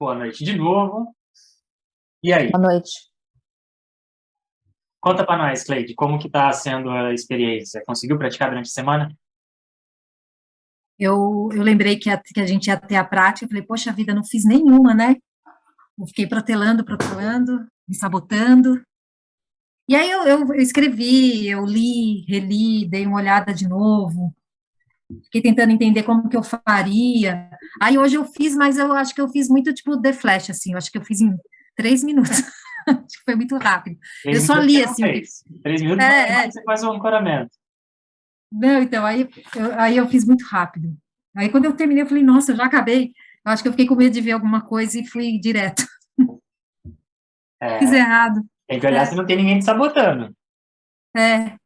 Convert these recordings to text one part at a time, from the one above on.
Boa noite de novo. E aí? Boa noite. Conta pra nós, Cleide, como que tá sendo a experiência? Conseguiu praticar durante a semana? Eu lembrei que a gente ia ter a prática, eu falei, poxa vida, não fiz nenhuma, né? Eu fiquei protelando, me sabotando. E aí eu escrevi, eu li, reli, dei uma olhada de novo, fiquei tentando entender como que eu faria. Aí hoje eu fiz, mas eu acho que eu fiz muito tipo The Flash, assim, eu acho que eu fiz em 3 minutos. Acho que foi muito rápido. Eu Três só minutos você li, não assim, o que... fez. 3 minutos não é É, mais, você faz um ancoramento. não, então, aí eu fiz muito rápido. Aí quando eu terminei, eu falei, nossa, eu já acabei. Eu acho que eu fiquei com medo de ver alguma coisa e fui direto. Fiz É, errado. tem que olhar se É, não tem ninguém te sabotando. é.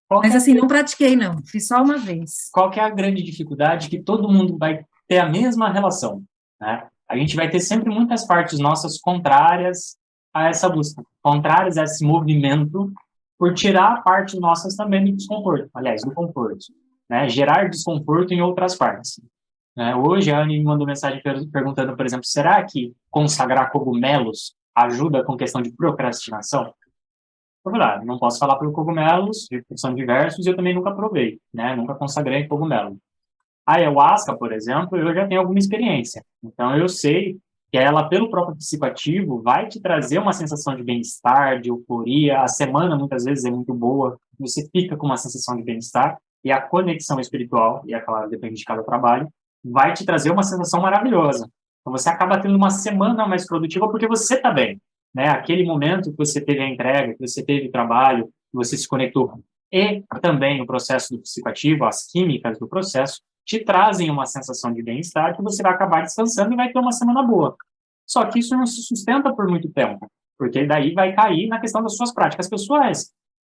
Qual que Mas é, assim, não pratiquei, não. Fiz só uma vez. qual que é a grande dificuldade que todo mundo vai ter a mesma relação, né? A gente vai ter sempre muitas partes nossas contrárias a essa busca, contrárias a esse movimento, por tirar partes nossas também do desconforto, aliás, do conforto, né? Gerar desconforto em outras partes. Né? Hoje a Anne me mandou mensagem perguntando, por exemplo, será que consagrar cogumelos ajuda com questão de procrastinação? Eu falei, não posso falar por cogumelos, são diversos, e eu também nunca provei, né? Nunca consagrei cogumelo. A ayahuasca, por exemplo, eu já tenho alguma experiência. Então eu sei que ela, pelo próprio psicoativo, vai te trazer uma sensação de bem-estar, de euforia. A semana, muitas vezes, é muito boa, você fica com uma sensação de bem-estar, e a conexão espiritual, e é claro, depende de cada trabalho, vai te trazer uma sensação maravilhosa. Então você acaba tendo uma semana mais produtiva porque você está bem, né? Aquele momento que você teve a entrega, que você teve o trabalho, que você se conectou, e também o processo do psicoativo, as químicas do processo, te trazem uma sensação de bem-estar que você vai acabar descansando e vai ter uma semana boa. Só que isso não se sustenta por muito tempo, porque daí vai cair na questão das suas práticas pessoais.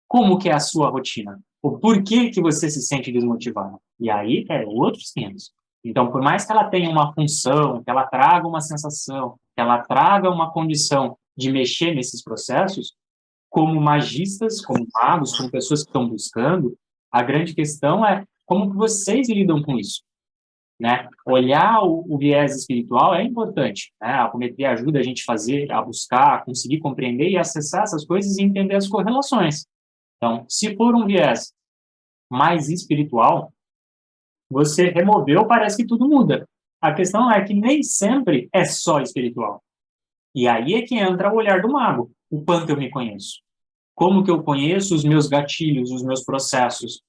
Como que é a sua rotina? O porquê que você se sente desmotivado? E aí é outros 500. Então, por mais que ela tenha uma função, que ela traga uma sensação, que ela traga uma condição de mexer nesses processos, como magistas, como magos, como pessoas que estão buscando, a grande questão é como que vocês lidam com isso, né? Olhar o viés espiritual é importante, né? A apometria ajuda a gente a fazer, a buscar, a conseguir compreender e acessar essas coisas e entender as correlações. Então, se for um viés mais espiritual, você removeu, parece que tudo muda. A questão é que nem sempre é só espiritual. E aí é que entra o olhar do mago, o quanto eu me conheço. Como que eu conheço os meus gatilhos, os meus processos,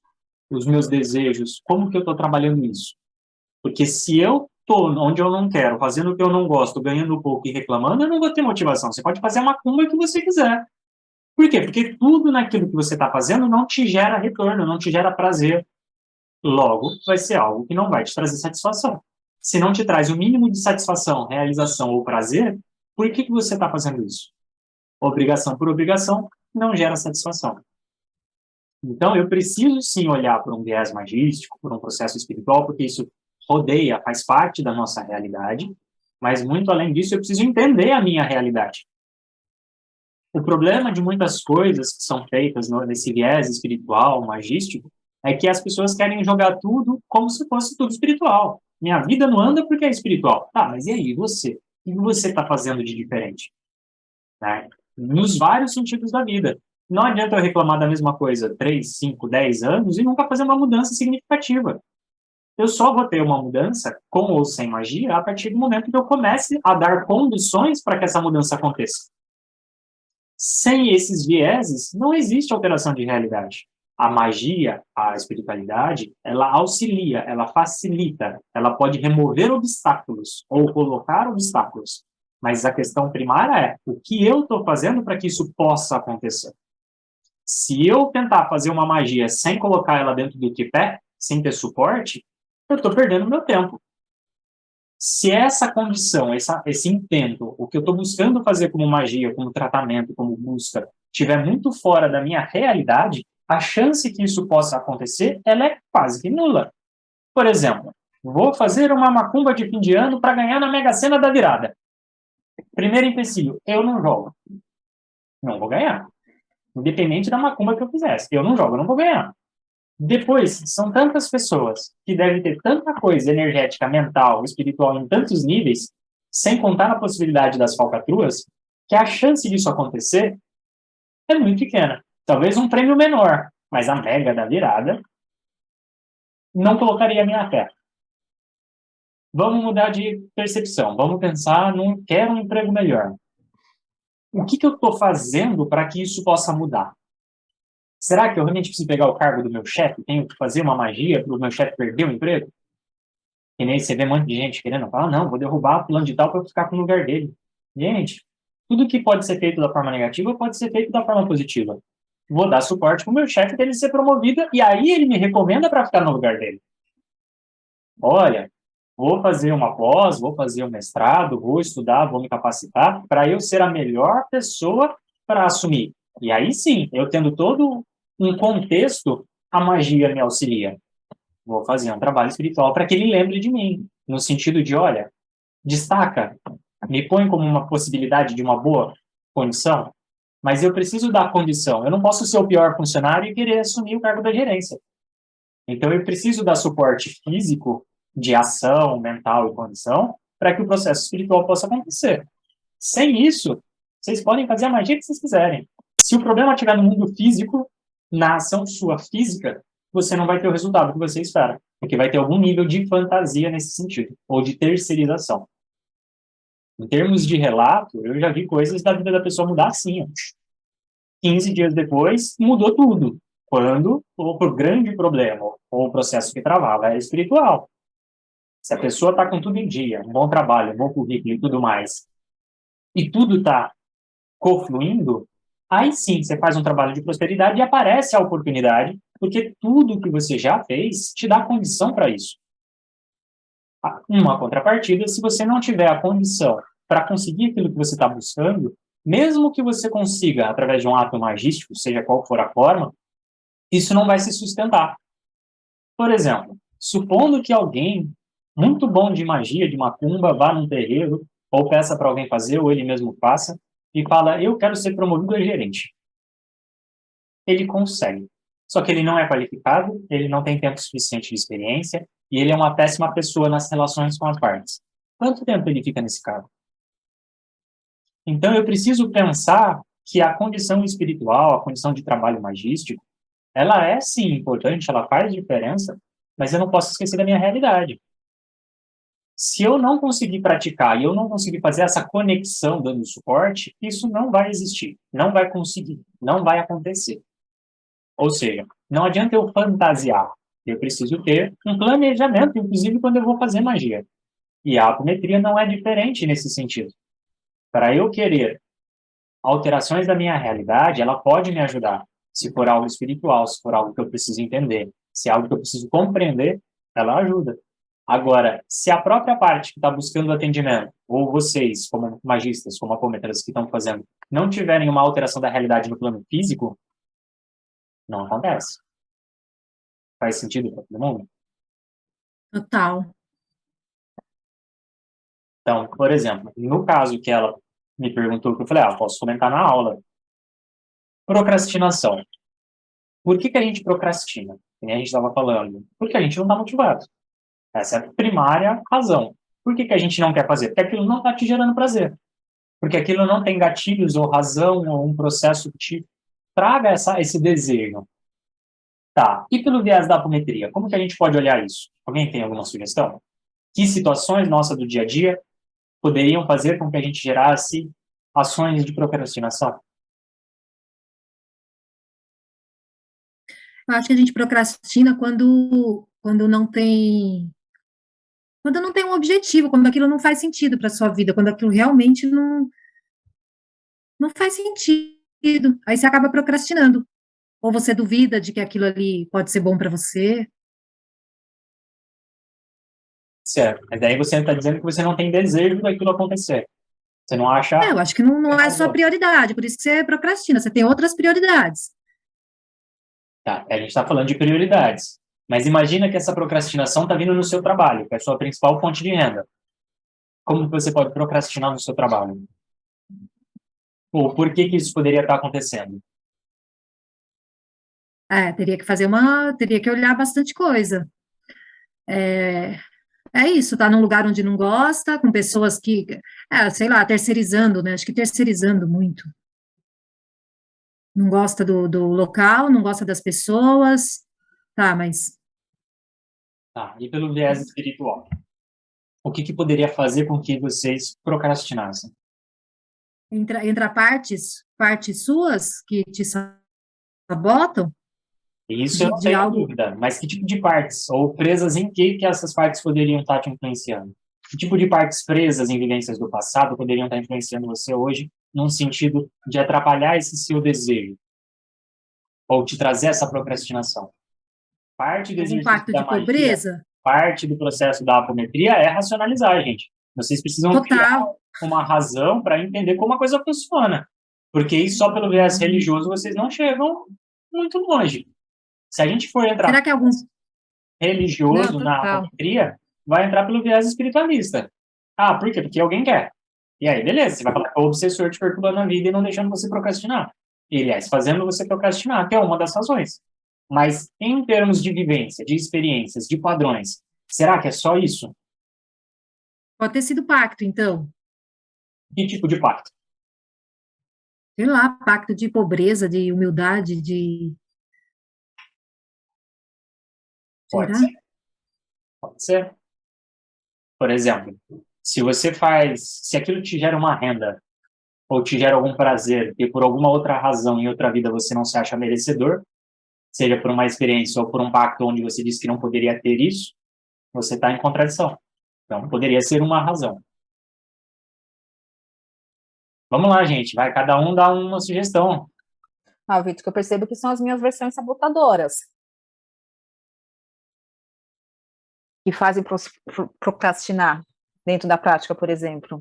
os meus desejos? Como que eu estou trabalhando isso? Porque se eu estou onde eu não quero, fazendo o que eu não gosto, ganhando pouco e reclamando, eu não vou ter motivação. Você pode fazer a macumba que você quiser. Por quê? Porque tudo naquilo que você está fazendo não te gera retorno, não te gera prazer. Logo, vai ser algo que não vai te trazer satisfação. Se não te traz o mínimo de satisfação, realização ou prazer, por que você está fazendo isso? Obrigação por obrigação não gera satisfação. Então, eu preciso sim olhar por um viés magístico, por um processo espiritual, porque isso rodeia, faz parte da nossa realidade, mas muito além disso, eu preciso entender a minha realidade. O problema de muitas coisas que são feitas nesse viés espiritual, magístico, é que as pessoas querem jogar tudo como se fosse tudo espiritual. Minha vida não anda porque é espiritual. Tá, mas e aí, você? O que você está fazendo de diferente? Né? Nos vários sentidos da vida. Não adianta eu reclamar da mesma coisa 3, 5, 10 anos e nunca fazer uma mudança significativa. Eu só vou ter uma mudança, com ou sem magia, a partir do momento que eu comece a dar condições para que essa mudança aconteça. Sem esses vieses, não existe alteração de realidade. A magia, a espiritualidade, ela auxilia, ela facilita, ela pode remover obstáculos ou colocar obstáculos. Mas a questão primária é o que eu estou fazendo para que isso possa acontecer. Se eu tentar fazer uma magia sem colocar ela dentro do tripé, sem ter suporte, eu estou perdendo meu tempo. Se essa condição, esse intento, o que eu estou buscando fazer como magia, como tratamento, como busca, estiver muito fora da minha realidade, a chance que isso possa acontecer, ela é quase que nula. Por exemplo, vou fazer uma macumba de fim de ano para ganhar na Mega Sena da virada. Primeiro empecilho, eu não jogo. Não vou ganhar. Independente da macumba que eu fizesse. Eu não jogo, eu não vou ganhar. Depois, são tantas pessoas que devem ter tanta coisa energética, mental, espiritual em tantos níveis sem contar na possibilidade das falcatruas, que a chance disso acontecer é muito pequena. Talvez um prêmio menor, mas a mega da virada não colocaria a minha fé. Vamos mudar de percepção. Vamos pensar num quero um emprego melhor. O que eu estou fazendo para que isso possa mudar? Será que eu realmente preciso pegar o cargo do meu chefe? Tenho que fazer uma magia para o meu chefe perder o emprego? E nem você vê um monte de gente querendo falar, não, vou derrubar o plano de tal para eu ficar com o lugar dele. Gente, tudo que pode ser feito da forma negativa pode ser feito da forma positiva. Vou dar suporte para o meu chefe para ele ser promovido e aí ele me recomenda para ficar no lugar dele. Olha, vou fazer uma pós, vou fazer um mestrado, vou estudar, vou me capacitar para eu ser a melhor pessoa para assumir. E aí sim, eu tendo todo um contexto, a magia me auxilia. Vou fazer um trabalho espiritual para que ele lembre de mim, no sentido de, olha, destaca, me põe como uma possibilidade de uma boa condição, mas eu preciso dar condição. Eu não posso ser o pior funcionário e querer assumir o cargo da gerência. Então, eu preciso dar suporte físico, de ação, mental e condição, para que o processo espiritual possa acontecer. Sem isso, vocês podem fazer a magia que vocês quiserem. Se o problema estiver no mundo físico, na ação sua física, você não vai ter o resultado que você espera, porque vai ter algum nível de fantasia nesse sentido, ou de terceirização. Em termos de relato, eu já vi coisas da vida da pessoa mudar assim. 15 dias depois, mudou tudo. Quando o grande problema, ou o processo que travava, era espiritual. Se a pessoa está com tudo em dia, um bom trabalho, um bom currículo e tudo mais, e tudo está confluindo, aí sim você faz um trabalho de prosperidade e aparece a oportunidade, porque tudo que você já fez te dá condição para isso. Uma contrapartida, se você não tiver a condição para conseguir aquilo que você está buscando, mesmo que você consiga através de um ato magístico, seja qual for a forma, isso não vai se sustentar. Por exemplo, supondo que alguém muito bom de magia, de macumba, vá num terreiro, ou peça para alguém fazer, ou ele mesmo faça, e fala, eu quero ser promovido a gerente. Ele consegue. Só que ele não é qualificado, ele não tem tempo suficiente de experiência, e ele é uma péssima pessoa nas relações com as partes. Quanto tempo ele fica nesse cargo? Então, eu preciso pensar que a condição espiritual, a condição de trabalho magístico, ela é, sim, importante, ela faz diferença, mas eu não posso esquecer da minha realidade. Se eu não conseguir praticar e eu não conseguir fazer essa conexão dando suporte, isso não vai existir, não vai conseguir, não vai acontecer. Ou seja, não adianta eu fantasiar, eu preciso ter um planejamento, inclusive quando eu vou fazer magia. E a apometria não é diferente nesse sentido. Para eu querer alterações da minha realidade, ela pode me ajudar. Se for algo espiritual, se for algo que eu preciso entender, se é algo que eu preciso compreender, ela ajuda. Agora, se a própria parte que está buscando atendimento, ou vocês, como magistas, como apometras que estão fazendo, não tiverem uma alteração da realidade no plano físico, não acontece. Faz sentido para todo mundo? Total. Então, por exemplo, no caso que ela me perguntou, que eu falei, posso comentar na aula. Procrastinação. Por que a gente procrastina? Como a gente estava falando. Porque a gente não está motivado. Essa é a primária razão. Por que a gente não quer fazer? Porque aquilo não está te gerando prazer. Porque aquilo não tem gatilhos ou razão ou um processo que te traga esse desejo. Tá. E pelo viés da apometria, como que a gente pode olhar isso? Alguém tem alguma sugestão? Que situações nossas do dia a dia poderiam fazer com que a gente gerasse ações de procrastinação? Eu acho que a gente procrastina quando não tem um objetivo, quando aquilo não faz sentido para sua vida, quando aquilo realmente não faz sentido. Aí você acaba procrastinando. Ou você duvida de que aquilo ali pode ser bom para você. Certo. Mas daí você está dizendo que você não tem desejo daquilo acontecer. Você não acha Eu acho que não é sua razão. prioridade, por isso que você procrastina, você tem outras prioridades. Tá, a gente está falando de prioridades. Mas imagina que essa procrastinação está vindo no seu trabalho, que é a sua principal fonte de renda. Como que você pode procrastinar no seu trabalho? Ou por que isso poderia estar acontecendo? Teria que olhar bastante coisa. É isso, tá num lugar onde não gosta, com pessoas que, sei lá, terceirizando, né? Acho que terceirizando muito. Não gosta do local, não gosta das pessoas. Tá, mas Tá, e pelo viés espiritual, o que que poderia fazer com que vocês procrastinassem? entra partes suas que te sabotam Isso eu não de tenho algo. dúvida, mas que tipo de partes? Ou presas em que essas partes poderiam estar te influenciando? Que tipo de partes presas em vivências do passado poderiam estar influenciando você hoje, num sentido de atrapalhar esse seu desejo? Ou te trazer essa procrastinação? Parte do Algum exercício pacto da de magia, pobreza? parte do processo da apometria é racionalizar, gente. Vocês precisam criar Total. uma razão para entender como a coisa funciona. Porque aí, só pelo viés religioso, vocês não chegam muito longe. Se a gente for entrar Será que é algum. Não, religioso na total. apometria, vai entrar pelo viés espiritualista. Ah, por quê? Porque alguém quer. E aí, beleza, você vai falar que é o obsessor te perturbando a vida e não deixando você procrastinar. E, aliás, fazendo você procrastinar, que é uma das razões. Mas, em termos de vivência, de experiências, de padrões, será que é só isso? Pode ter sido pacto, então. Que tipo de pacto? Sei lá, pacto de pobreza, de humildade, de. Pode Será? ser. Pode ser. Por exemplo, se você faz, se aquilo te gera uma renda, ou te gera algum prazer, e por alguma outra razão em outra vida você não se acha merecedor, seja por uma experiência ou por um pacto onde você disse que não poderia ter isso, você está em contradição. Então, poderia ser uma razão. Vamos lá, gente, vai cada um dar uma sugestão. Ah, Vitor, que eu percebo que são as minhas versões sabotadoras, que fazem procrastinar dentro da prática, por exemplo.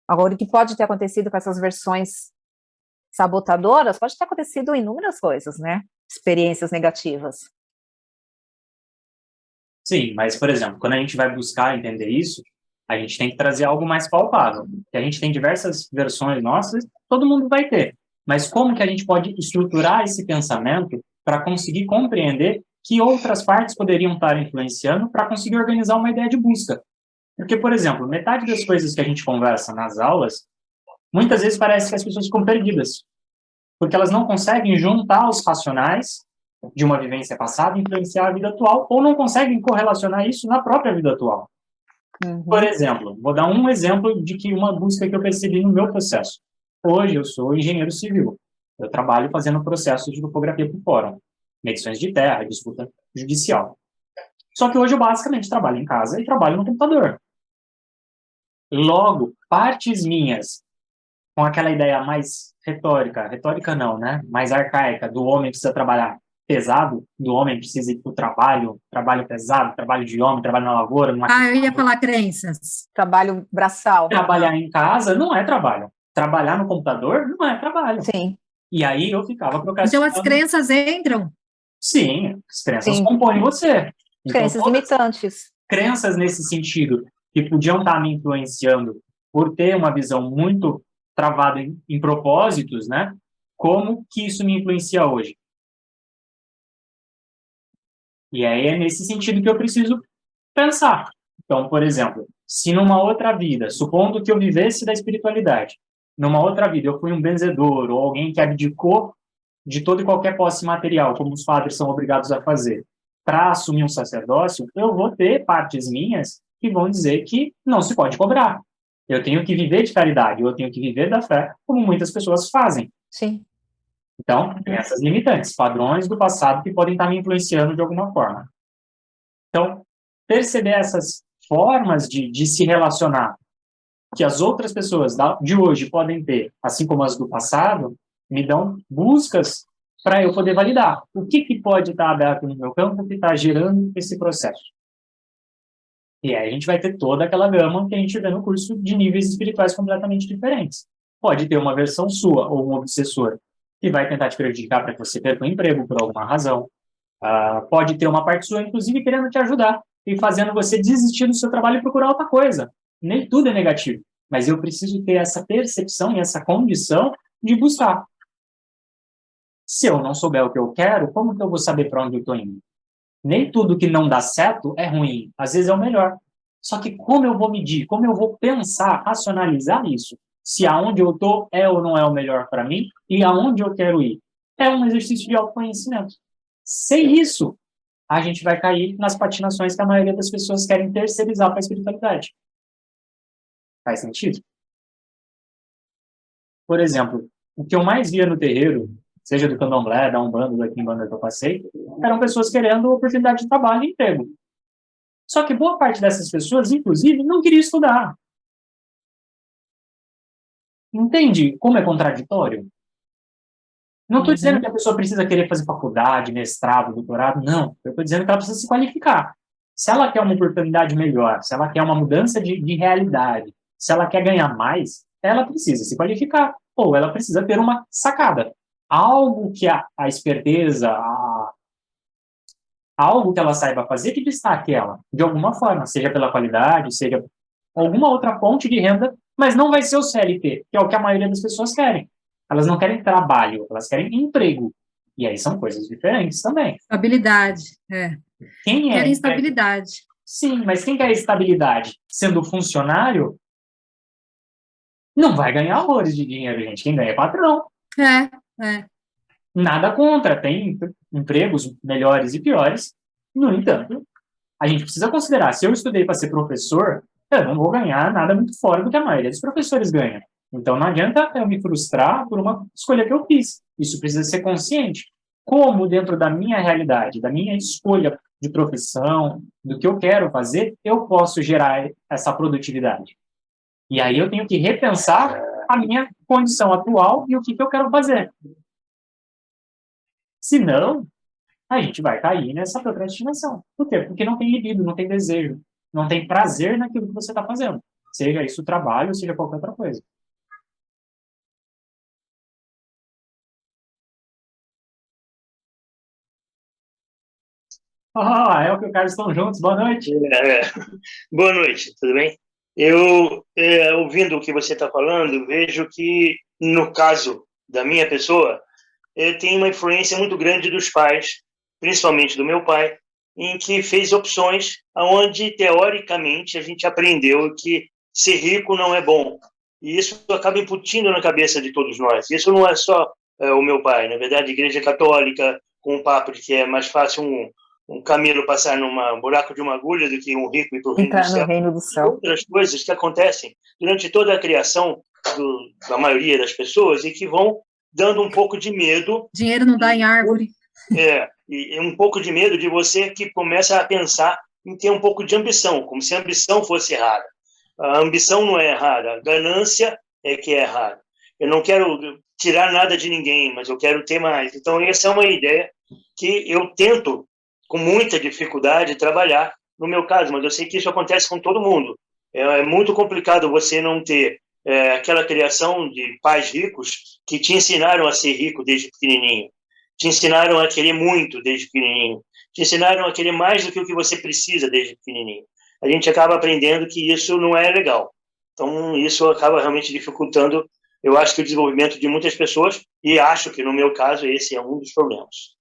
Agora, o que pode ter acontecido com essas versões sabotadoras, pode ter acontecido inúmeras coisas, né? Experiências negativas. Sim, mas, por exemplo, quando a gente vai buscar entender isso, a gente tem que trazer algo mais palpável. Que a gente tem diversas versões nossas, todo mundo vai ter. Mas como que a gente pode estruturar esse pensamento para conseguir compreender que outras partes poderiam estar influenciando para conseguir organizar uma ideia de busca? Porque, por exemplo, metade das coisas que a gente conversa nas aulas, muitas vezes parece que as pessoas ficam perdidas, porque elas não conseguem juntar os racionais de uma vivência passada e influenciar a vida atual, ou não conseguem correlacionar isso na própria vida atual. Por Uhum. exemplo, vou dar um exemplo de que uma busca que eu percebi no meu processo. Hoje eu sou engenheiro civil. Eu trabalho fazendo processos de topografia por fórum, medições de terra, disputa judicial. Só que hoje eu basicamente trabalho em casa e trabalho no computador. Logo, partes minhas com aquela ideia mais retórica não, né? Mais arcaica, do homem precisa trabalhar pesado, do homem precisa ir para o trabalho pesado, trabalho de homem, trabalho na lavoura, numa... Ah, eu ia falar crenças. Trabalho braçal. Trabalhar em casa não é trabalho. Trabalhar no computador não é trabalho. Sim, E aí eu ficava Então as procrastinando. crenças entram. Sim, as crenças sim. compõem você. Então, Crenças limitantes. crenças nesse sentido que podiam estar me influenciando por ter uma visão muito travada em propósitos, né? Como que isso me influencia hoje? E aí é nesse sentido que eu preciso pensar. Então, por exemplo, se numa outra vida, supondo que eu vivesse da espiritualidade, numa outra vida eu fui um benzedor ou alguém que abdicou de toda e qualquer posse material, como os padres são obrigados a fazer, para assumir um sacerdócio, eu vou ter partes minhas que vão dizer que não se pode cobrar. Eu tenho que viver de caridade, eu tenho que viver da fé, como muitas pessoas fazem. Sim. Então, tem essas limitantes, padrões do passado que podem estar me influenciando de alguma forma. Então, perceber essas formas de se relacionar que as outras pessoas de hoje podem ter, assim como as do passado, me dão buscas para eu poder validar. O que pode estar aberto no meu campo que está gerando esse processo? E aí a gente vai ter toda aquela gama que a gente vê no curso de níveis espirituais completamente diferentes. Pode ter uma versão sua ou um obsessor que vai tentar te prejudicar para que você perca o emprego por alguma razão. Pode ter uma parte sua, inclusive, querendo te ajudar e fazendo você desistir do seu trabalho e procurar outra coisa. Nem tudo é negativo, mas eu preciso ter essa percepção e essa condição de buscar. Se eu não souber o que eu quero, como que eu vou saber para onde eu estou indo? Nem tudo que não dá certo é ruim, às vezes é o melhor. Só que como eu vou medir? Como eu vou pensar, racionalizar isso? Se aonde eu estou é ou não é o melhor para mim e aonde eu quero ir? É um exercício de autoconhecimento. Sem isso, a gente vai cair nas patinações que a maioria das pessoas querem terceirizar para a espiritualidade. Faz sentido? Por exemplo, o que eu mais via no terreiro, seja do candomblé, da Umbanda, da Quimbanda que eu passei, eram pessoas querendo oportunidade de trabalho e emprego. Só que boa parte dessas pessoas, inclusive, não queria estudar. Entende como é contraditório? Não estou dizendo que a pessoa precisa querer fazer faculdade, mestrado, doutorado, não. Eu estou dizendo que ela precisa se qualificar. Se ela quer uma oportunidade melhor, se ela quer uma mudança de realidade, se ela quer ganhar mais, ela precisa se qualificar. Ou ela precisa ter uma sacada. Algo que a esperteza, algo que ela saiba fazer que destaque ela, de alguma forma, seja pela qualidade, seja alguma outra fonte de renda, mas não vai ser o CLT, que é o que a maioria das pessoas querem. Elas não querem trabalho, elas querem emprego. E aí são coisas diferentes também. Estabilidade, Quem querem estabilidade. Sim, mas quem quer estabilidade sendo funcionário não vai ganhar horrores de dinheiro, gente. Quem ganha é patrão. É. Nada contra, tem empregos melhores e piores. No entanto, a gente precisa considerar, se eu estudei para ser professor, eu não vou ganhar nada muito fora do que a maioria dos professores ganha. Então não adianta eu me frustrar por uma escolha que eu fiz. Isso precisa ser consciente. Como dentro da minha realidade, da minha escolha de profissão, do que eu quero fazer, eu posso gerar essa produtividade. E aí eu tenho que repensar a minha condição atual e o que eu quero fazer. Senão, a gente vai cair nessa procrastinação. Por quê? Porque não tem libido, não tem desejo, não tem prazer naquilo que você está fazendo. Seja isso trabalho, seja qualquer outra coisa. É o que o Carlos estão juntos. Boa noite. Boa noite, tudo bem? Ouvindo o que você está falando, vejo que, no caso da minha pessoa, tem uma influência muito grande dos pais, principalmente do meu pai, em que fez opções onde, teoricamente, a gente aprendeu que ser rico não é bom. E isso acaba incutindo na cabeça de todos nós. Isso não é só o meu pai. Na verdade, a Igreja Católica, com um papo de que é mais fácil um camelo passar num buraco de uma agulha do que um rico ir para o reino do céu. Outras coisas que acontecem durante toda a criação da maioria das pessoas e que vão dando um pouco de medo. Dinheiro não dá em árvore. E um pouco de medo de você que começa a pensar em ter um pouco de ambição, como se a ambição fosse errada. A ambição não é errada, a ganância é que é errada. Eu não quero tirar nada de ninguém, mas eu quero ter mais. Então, essa é uma ideia que eu tento, com muita dificuldade, trabalhar no meu caso, mas eu sei que isso acontece com todo mundo. É muito complicado você não ter aquela criação de pais ricos que te ensinaram a ser rico desde pequenininho, te ensinaram a querer muito desde pequenininho, te ensinaram a querer mais do que o que você precisa desde pequenininho. A gente acaba aprendendo que isso não é legal. Então, isso acaba realmente dificultando, eu acho, que o desenvolvimento de muitas pessoas, e acho que, no meu caso, esse é um dos problemas.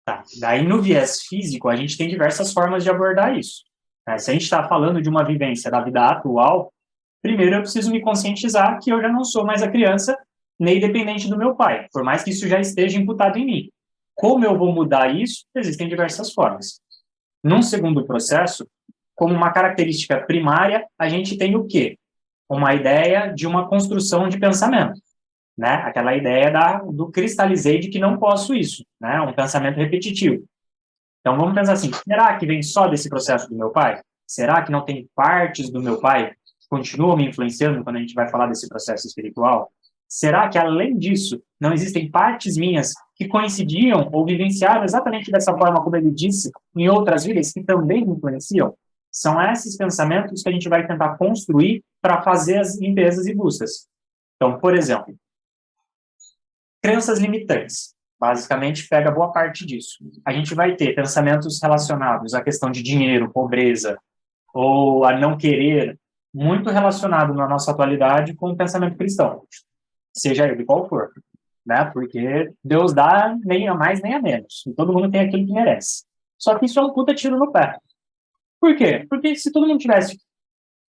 Tá. Daí, no viés físico, a gente tem diversas formas de abordar isso. Se a gente está falando de uma vivência da vida atual, primeiro eu preciso me conscientizar que eu já não sou mais a criança nem dependente do meu pai, por mais que isso já esteja imputado em mim. Como eu vou mudar isso? Existem diversas formas. Num segundo processo, como uma característica primária, a gente tem o quê? Uma ideia de uma construção de pensamento, né? Aquela ideia do cristalizei de que não posso isso, né? Um pensamento repetitivo. Então, vamos pensar assim, será que vem só desse processo do meu pai? Será que não tem partes do meu pai que continuam me influenciando quando a gente vai falar desse processo espiritual? Será que, além disso, não existem partes minhas que coincidiam ou vivenciaram exatamente dessa forma como ele disse em outras vidas que também me influenciam? São esses pensamentos que a gente vai tentar construir para fazer as limpezas e buscas. Então, por exemplo, crenças limitantes. Basicamente, pega boa parte disso. A gente vai ter pensamentos relacionados à questão de dinheiro, pobreza, ou a não querer, muito relacionado na nossa atualidade com o pensamento cristão, seja ele qual for, né? Porque Deus dá nem a mais nem a menos, e todo mundo tem aquilo que merece. Só que isso é um puta tiro no pé. Por quê? Porque se todo mundo tivesse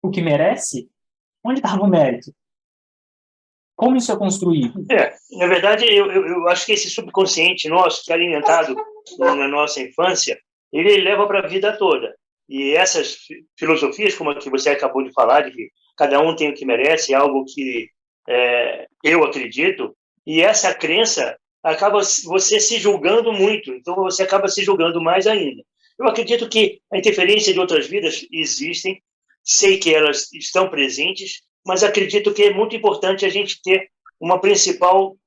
o que merece, onde estava o mérito? Como isso é construído? Na verdade, eu acho que esse subconsciente nosso, que é alimentado na nossa infância, ele leva para a vida toda. E essas filosofias, como a que você acabou de falar, de que cada um tem o que merece, é algo que eu acredito, e essa crença acaba você se julgando muito, então você acaba se julgando mais ainda. Eu acredito que a interferência de outras vidas existem, sei que elas estão presentes, mas acredito que é muito importante a gente ter uma principal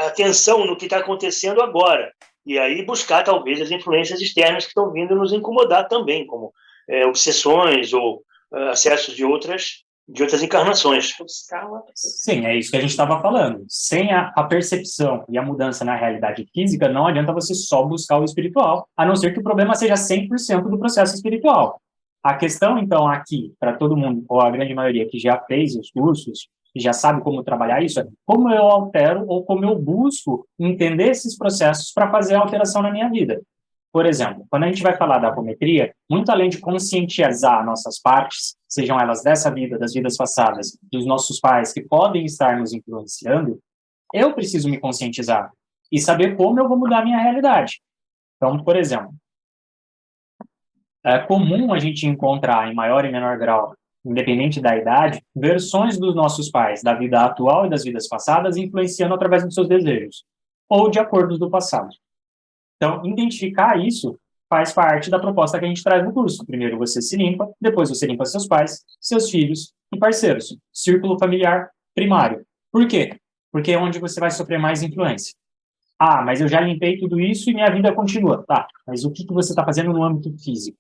atenção no que está acontecendo agora, e aí buscar talvez as influências externas que estão vindo nos incomodar também, como obsessões ou acessos de outras encarnações. Sim, é isso que a gente estava falando. Sem a percepção e a mudança na realidade física, não adianta você só buscar o espiritual, a não ser que o problema seja 100% do processo espiritual. A questão, então, aqui, para todo mundo, ou a grande maioria que já fez os cursos, e já sabe como trabalhar isso, é como eu altero ou como eu busco entender esses processos para fazer a alteração na minha vida. Por exemplo, quando a gente vai falar da apometria, muito além de conscientizar nossas partes, sejam elas dessa vida, das vidas passadas, dos nossos pais que podem estar nos influenciando, eu preciso me conscientizar e saber como eu vou mudar a minha realidade. Então, por exemplo, é comum a gente encontrar, em maior e menor grau, independente da idade, versões dos nossos pais, da vida atual e das vidas passadas, influenciando através dos seus desejos, ou de acordos do passado. Então, identificar isso faz parte da proposta que a gente traz no curso. Primeiro você se limpa, depois você limpa seus pais, seus filhos e parceiros. Círculo familiar primário. Por quê? Porque é onde você vai sofrer mais influência. Ah, mas eu já limpei tudo isso e minha vida continua. Tá, mas o que você está fazendo no âmbito físico?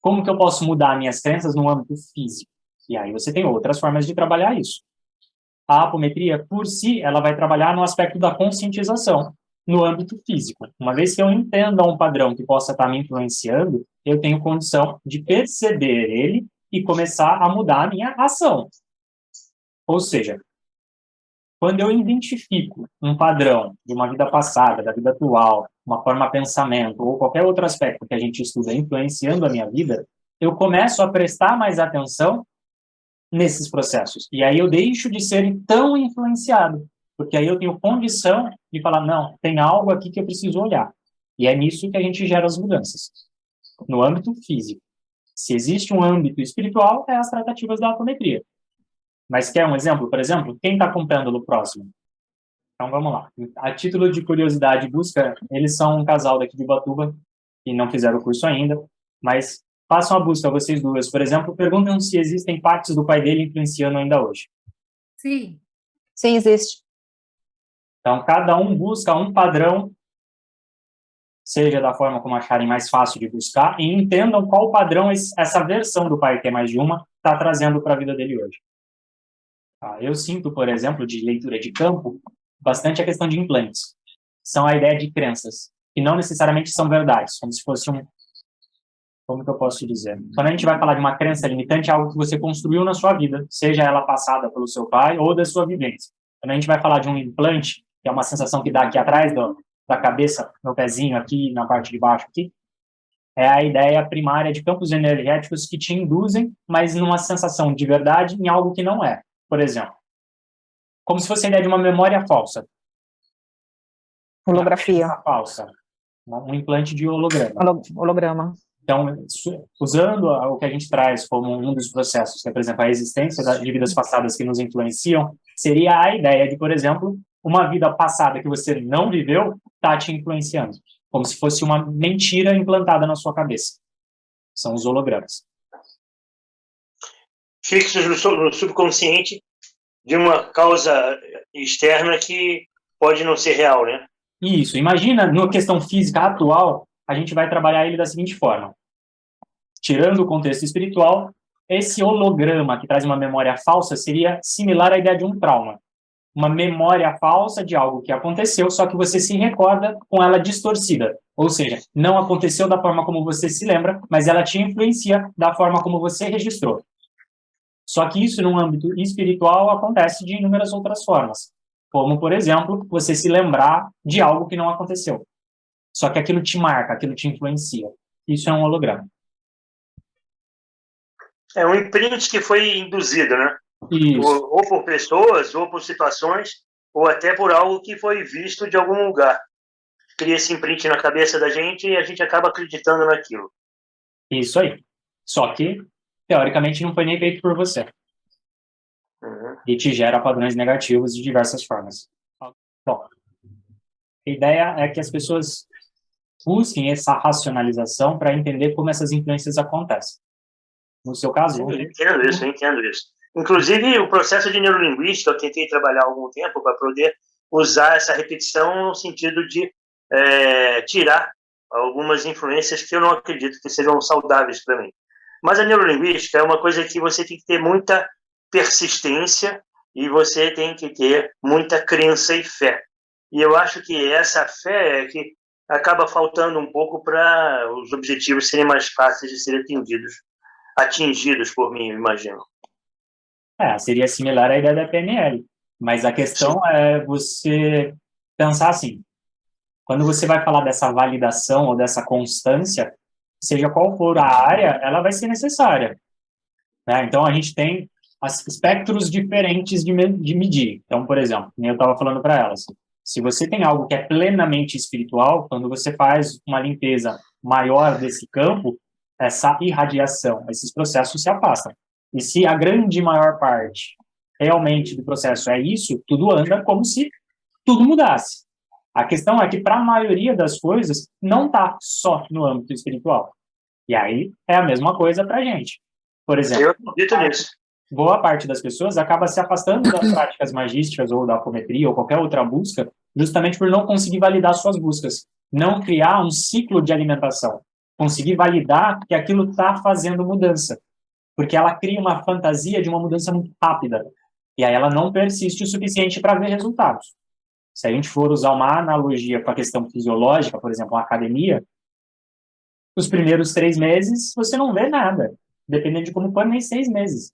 Como que eu posso mudar minhas crenças no âmbito físico? E aí você tem outras formas de trabalhar isso. A apometria, por si, ela vai trabalhar no aspecto da conscientização, no âmbito físico. Uma vez que eu entenda um padrão que possa estar me influenciando, eu tenho condição de perceber ele e começar a mudar a minha ação. Ou seja, quando eu identifico um padrão de uma vida passada, da vida atual, uma forma de pensamento ou qualquer outro aspecto que a gente estuda influenciando a minha vida, eu começo a prestar mais atenção nesses processos. E aí eu deixo de ser tão influenciado, porque aí eu tenho condição de falar, não, tem algo aqui que eu preciso olhar. E é nisso que a gente gera as mudanças, no âmbito físico. Se existe um âmbito espiritual, é as tratativas da apometria. Mas quer um exemplo? Por exemplo, quem está com pêndulo próximo? Então vamos lá. A título de curiosidade, busca, eles são um casal daqui de Ubatuba, que não fizeram o curso ainda, mas façam a busca, vocês duas. Por exemplo, perguntam se existem partes do pai dele influenciando ainda hoje. Sim. Sim, existe. Então, cada um busca um padrão, seja da forma como acharem mais fácil de buscar, e entendam qual padrão essa versão do pai, que é mais de uma, está trazendo para a vida dele hoje. Eu sinto, por exemplo, de leitura de campo, bastante a questão de implantes. São a ideia de crenças, que não necessariamente são verdades, como se fosse como que eu posso te dizer? Quando a gente vai falar de uma crença limitante, é algo que você construiu na sua vida, seja ela passada pelo seu pai ou da sua vivência. Quando a gente vai falar de um implante, que é uma sensação que dá aqui atrás da cabeça, no pezinho aqui, na parte de baixo aqui, é a ideia primária de campos energéticos que te induzem, mas numa sensação de verdade em algo que não é. Por exemplo, como se fosse a ideia de uma memória falsa. Holografia. Falsa. Um implante de holograma. Holograma. Então, usando o que a gente traz como um dos processos, que é, por exemplo, a existência de vidas passadas que nos influenciam, seria a ideia de, por exemplo, uma vida passada que você não viveu está te influenciando, como se fosse uma mentira implantada na sua cabeça. São os hologramas. Fixos no subconsciente de uma causa externa que pode não ser real, né? Isso. Imagina, na questão física atual, a gente vai trabalhar ele da seguinte forma. Tirando o contexto espiritual, esse holograma que traz uma memória falsa seria similar à ideia de um trauma. Uma memória falsa de algo que aconteceu, só que você se recorda com ela distorcida. Ou seja, não aconteceu da forma como você se lembra, mas ela te influencia da forma como você registrou. Só que isso, no âmbito espiritual, acontece de inúmeras outras formas. Como, por exemplo, você se lembrar de algo que não aconteceu. Só que aquilo te marca, aquilo te influencia. Isso é um holograma. É um imprint que foi induzido, né? Isso. Ou por pessoas, ou por situações, ou até por algo que foi visto de algum lugar. Cria esse imprint na cabeça da gente e a gente acaba acreditando naquilo. Isso aí. Só que, teoricamente, não foi nem feito por você. Uhum. E te gera padrões negativos de diversas formas. Bom, a ideia é que as pessoas busquem essa racionalização para entender como essas influências acontecem. No seu caso, Eu entendo isso. Inclusive, o processo de neurolinguística, eu tentei trabalhar há algum tempo para poder usar essa repetição no sentido de tirar algumas influências que eu não acredito que sejam saudáveis para mim. Mas a neurolinguística é uma coisa que você tem que ter muita persistência e você tem que ter muita crença e fé. E eu acho que essa fé é que acaba faltando um pouco para os objetivos serem mais fáceis de serem atingidos por mim, eu imagino. seria similar à ideia da PNL. Mas a questão é você pensar assim, quando você vai falar dessa validação ou dessa constância, seja qual for a área, ela vai ser necessária. Né? Então, a gente tem espectros diferentes de medir. Então, por exemplo, eu estava falando para elas, se você tem algo que é plenamente espiritual, quando você faz uma limpeza maior desse campo, essa irradiação, esses processos se afastam. E se a grande maior parte realmente do processo é isso, tudo anda como se tudo mudasse. A questão é que, para a maioria das coisas, não está só no âmbito espiritual. E aí é a mesma coisa para a gente. Por exemplo, eu acredito nisso. Boa parte das pessoas acaba se afastando das práticas magísticas ou da apometria ou qualquer outra busca, justamente por não conseguir validar suas buscas. Não criar um ciclo de alimentação. Conseguir validar que aquilo está fazendo mudança. Porque ela cria uma fantasia de uma mudança muito rápida. E aí ela não persiste o suficiente para ver resultados. Se a gente for usar uma analogia com a questão fisiológica, por exemplo, a academia, os primeiros 3 meses você não vê nada. Dependendo de como for, nem 6 meses.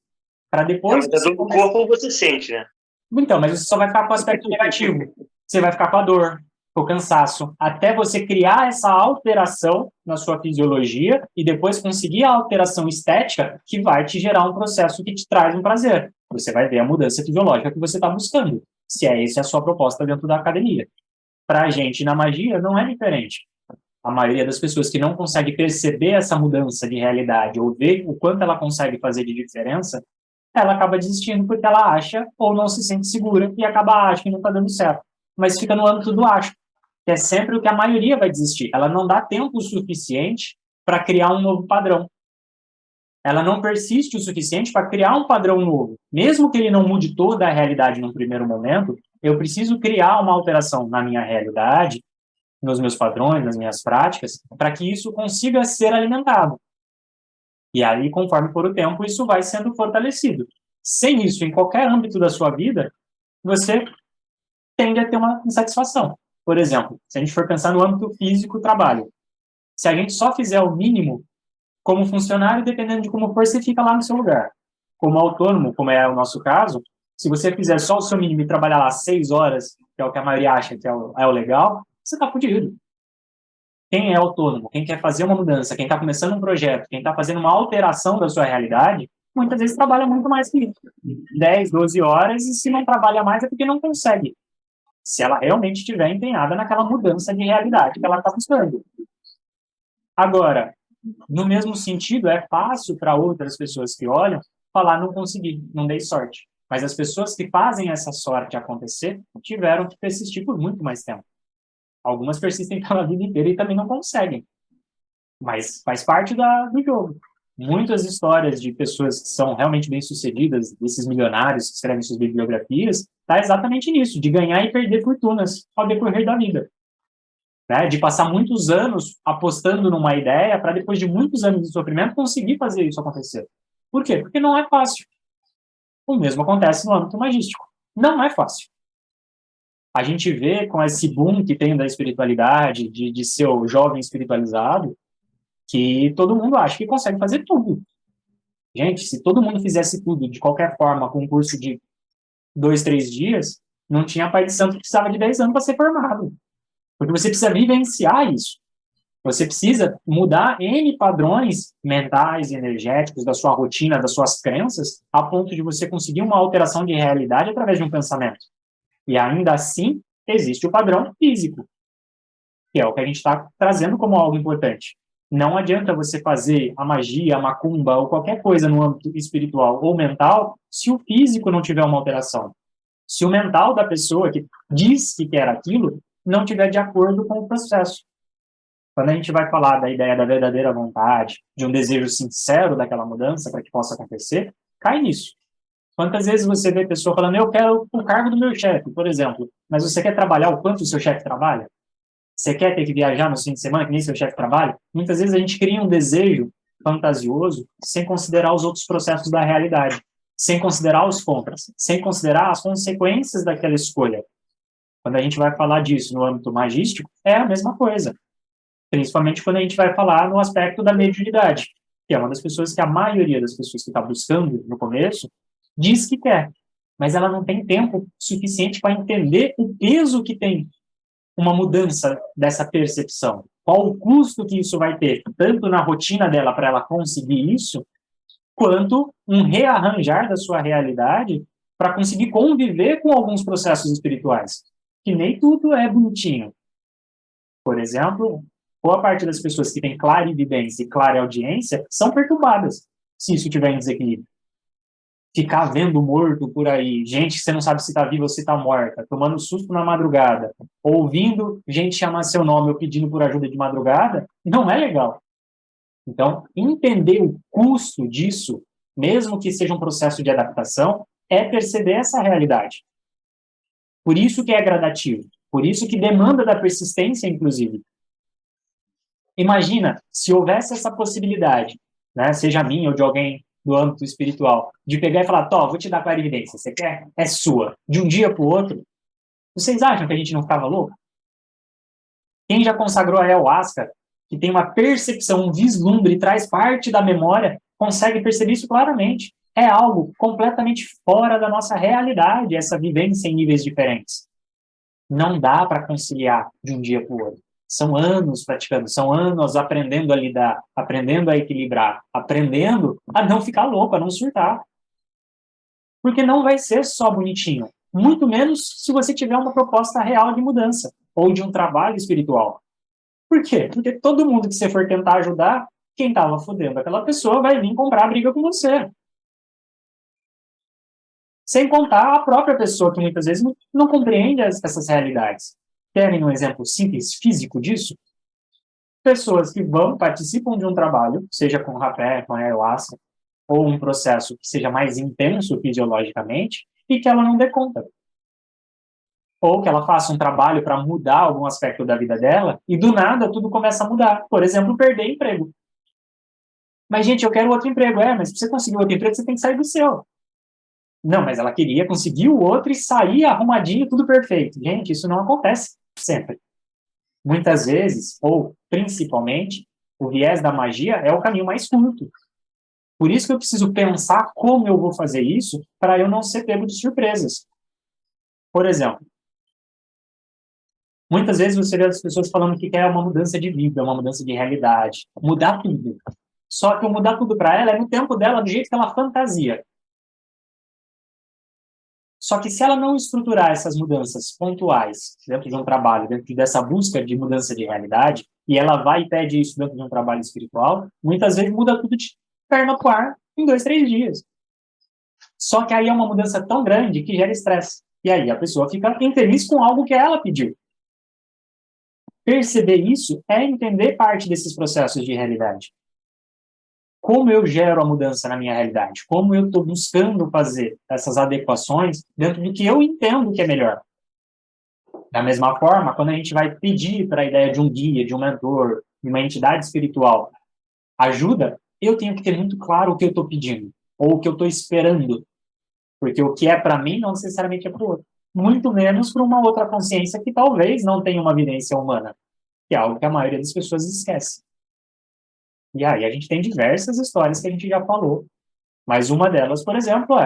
Para depois... Mas a dor do corpo você sente, né? Então, mas você só vai ficar com o aspecto negativo. Você vai ficar com a dor, com o cansaço, até você criar essa alteração na sua fisiologia e depois conseguir a alteração estética que vai te gerar um processo que te traz um prazer. Você vai ver a mudança fisiológica que você está buscando, se é essa a sua proposta dentro da academia. Para a gente, na magia, não é diferente. A maioria das pessoas que não consegue perceber essa mudança de realidade ou ver o quanto ela consegue fazer de diferença, ela acaba desistindo porque ela acha ou não se sente segura e acaba achando que não está dando certo. Mas fica no âmbito do acho, que é sempre o que a maioria vai desistir. Ela não dá tempo suficiente para criar um novo padrão. Ela não persiste o suficiente para criar um padrão novo. Mesmo que ele não mude toda a realidade num primeiro momento, eu preciso criar uma alteração na minha realidade, nos meus padrões, nas minhas práticas, para que isso consiga ser alimentado. E aí, conforme for o tempo, isso vai sendo fortalecido. Sem isso, em qualquer âmbito da sua vida, você tende a ter uma insatisfação. Por exemplo, se a gente for pensar no âmbito físico, trabalho. Se a gente só fizer o mínimo, como funcionário, dependendo de como for, você fica lá no seu lugar. Como autônomo, como é o nosso caso, se você fizer só o seu mínimo e trabalhar lá 6 horas, que é o que a maioria acha que é o legal, você está fudido. Quem é autônomo, quem quer fazer uma mudança, quem está começando um projeto, quem está fazendo uma alteração da sua realidade, muitas vezes trabalha muito mais que isso. 10, 12 horas, e se não trabalha mais é porque não consegue. Se ela realmente estiver empenhada naquela mudança de realidade que ela está buscando. Agora, no mesmo sentido, é fácil para outras pessoas que olham falar não consegui, não dei sorte. Mas as pessoas que fazem essa sorte acontecer tiveram que persistir por muito mais tempo. Algumas persistem pela vida inteira e também não conseguem. Mas faz parte do jogo. Muitas histórias de pessoas que são realmente bem-sucedidas, desses milionários que escrevem suas bibliografias, está exatamente nisso, de ganhar e perder fortunas ao decorrer da vida. Né? De passar muitos anos apostando numa ideia para depois de muitos anos de sofrimento conseguir fazer isso acontecer. Por quê? Porque não é fácil. O mesmo acontece no âmbito magístico. Não é fácil. A gente vê com esse boom que tem da espiritualidade, de ser o jovem espiritualizado, que todo mundo acha que consegue fazer tudo. Gente, se todo mundo fizesse tudo de qualquer forma, com um curso de 2, 3 dias, não tinha pai de santo que precisava de 10 anos para ser formado. Porque você precisa vivenciar isso. Você precisa mudar N padrões mentais e energéticos da sua rotina, das suas crenças, a ponto de você conseguir uma alteração de realidade através de um pensamento. E ainda assim, existe o padrão físico, que é o que a gente está trazendo como algo importante. Não adianta você fazer a magia, a macumba ou qualquer coisa no âmbito espiritual ou mental se o físico não tiver uma alteração. Se o mental da pessoa que diz que quer aquilo não tiver de acordo com o processo. Quando a gente vai falar da ideia da verdadeira vontade, de um desejo sincero daquela mudança para que possa acontecer, cai nisso. Quantas vezes você vê pessoa falando, eu quero o cargo do meu chefe, por exemplo, mas você quer trabalhar o quanto o seu chefe trabalha? Você quer ter que viajar no fim de semana, que nem seu chefe trabalha? Muitas vezes a gente cria um desejo fantasioso sem considerar os outros processos da realidade, sem considerar os contras, sem considerar as consequências daquela escolha. Quando a gente vai falar disso no âmbito magístico, é a mesma coisa. Principalmente quando a gente vai falar no aspecto da mediunidade, que é uma das pessoas que a maioria das pessoas que está buscando no começo diz que quer, mas ela não tem tempo suficiente para entender o peso que tem uma mudança dessa percepção. Qual o custo que isso vai ter, tanto na rotina dela para ela conseguir isso, quanto um rearranjar da sua realidade para conseguir conviver com alguns processos espirituais, que nem tudo é bonitinho. Por exemplo, boa parte das pessoas que têm clarividência e clareaudiência são perturbadas, se isso tiver em desequilíbrio. Ficar vendo morto por aí, gente que você não sabe se está viva ou se está morta, tomando susto na madrugada, ouvindo gente chamar seu nome ou pedindo por ajuda de madrugada, não é legal. Então, entender o custo disso, mesmo que seja um processo de adaptação, é perceber essa realidade. Por isso que é gradativo, por isso que demanda da persistência, inclusive. Imagina, se houvesse essa possibilidade, né, seja minha ou de alguém do âmbito espiritual, de pegar e falar, vou te dar clarividência, você quer? É sua. De um dia para o outro. Vocês acham que a gente não ficava louco? Quem já consagrou a ayahuasca, que tem uma percepção, um vislumbre, traz parte da memória, consegue perceber isso claramente. É algo completamente fora da nossa realidade, essa vivência em níveis diferentes. Não dá para conciliar de um dia para o outro. São anos praticando, são anos aprendendo a lidar, aprendendo a equilibrar, aprendendo a não ficar louco, a não surtar. Porque não vai ser só bonitinho. Muito menos se você tiver uma proposta real de mudança ou de um trabalho espiritual. Por quê? Porque todo mundo que você for tentar ajudar, quem estava fodendo aquela pessoa vai vir comprar a briga com você. Sem contar a própria pessoa que muitas vezes não compreende essas realidades. Querem um exemplo simples, físico disso? Pessoas que participam de um trabalho, seja com rapé, com ayahuasca, ou um processo que seja mais intenso fisiologicamente, e que ela não dê conta. Ou que ela faça um trabalho para mudar algum aspecto da vida dela, e do nada tudo começa a mudar. Por exemplo, perder emprego. Mas, gente, eu quero outro emprego. Mas para você conseguir outro emprego, você tem que sair do seu. Não, mas ela queria conseguir o outro e sair arrumadinho, tudo perfeito. Gente, isso não acontece sempre. Muitas vezes, ou principalmente, o viés da magia é o caminho mais curto. Por isso que eu preciso pensar como eu vou fazer isso para eu não ser pego de surpresas. Por exemplo, muitas vezes você vê as pessoas falando que quer uma mudança de vida, uma mudança de realidade, mudar tudo. Só que o mudar tudo para ela é no tempo dela, do jeito que ela fantasia. Só que se ela não estruturar essas mudanças pontuais dentro de um trabalho, dentro dessa busca de mudança de realidade, e ela vai e pede isso dentro de um trabalho espiritual, muitas vezes muda tudo de perna pro ar em 2, 3 dias. Só que aí é uma mudança tão grande que gera estresse. E aí a pessoa fica infeliz com algo que ela pediu. Perceber isso é entender parte desses processos de realidade. Como eu gero a mudança na minha realidade? Como eu estou buscando fazer essas adequações dentro do que eu entendo que é melhor? Da mesma forma, quando a gente vai pedir para a ideia de um guia, de um mentor, de uma entidade espiritual ajuda, eu tenho que ter muito claro o que eu estou pedindo, ou o que eu estou esperando. Porque o que é para mim não necessariamente é para o outro. Muito menos para uma outra consciência que talvez não tenha uma vivência humana, que é algo que a maioria das pessoas esquece. E aí a gente tem diversas histórias que a gente já falou. Mas uma delas, por exemplo,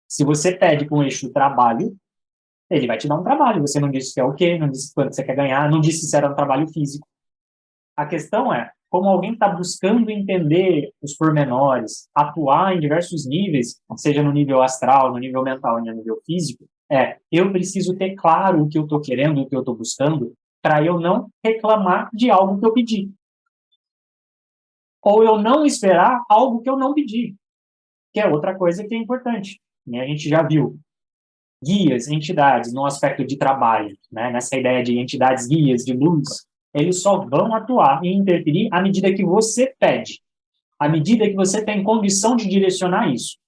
se você pede para um eixo trabalho, ele vai te dar um trabalho. Você não disse que é o quê, não disse quanto você quer ganhar, não disse se era um trabalho físico. A questão é, como alguém está buscando entender os pormenores, atuar em diversos níveis, seja no nível astral, no nível mental, no nível físico, eu preciso ter claro o que eu estou querendo, o que eu estou buscando, para eu não reclamar de algo que eu pedi. Ou eu não esperar algo que eu não pedi, que é outra coisa que é importante. Né? A gente já viu guias, entidades, no aspecto de trabalho, né? Nessa ideia de entidades guias, de luz, eles só vão atuar e interferir à medida que você pede, à medida que você tem condição de direcionar isso.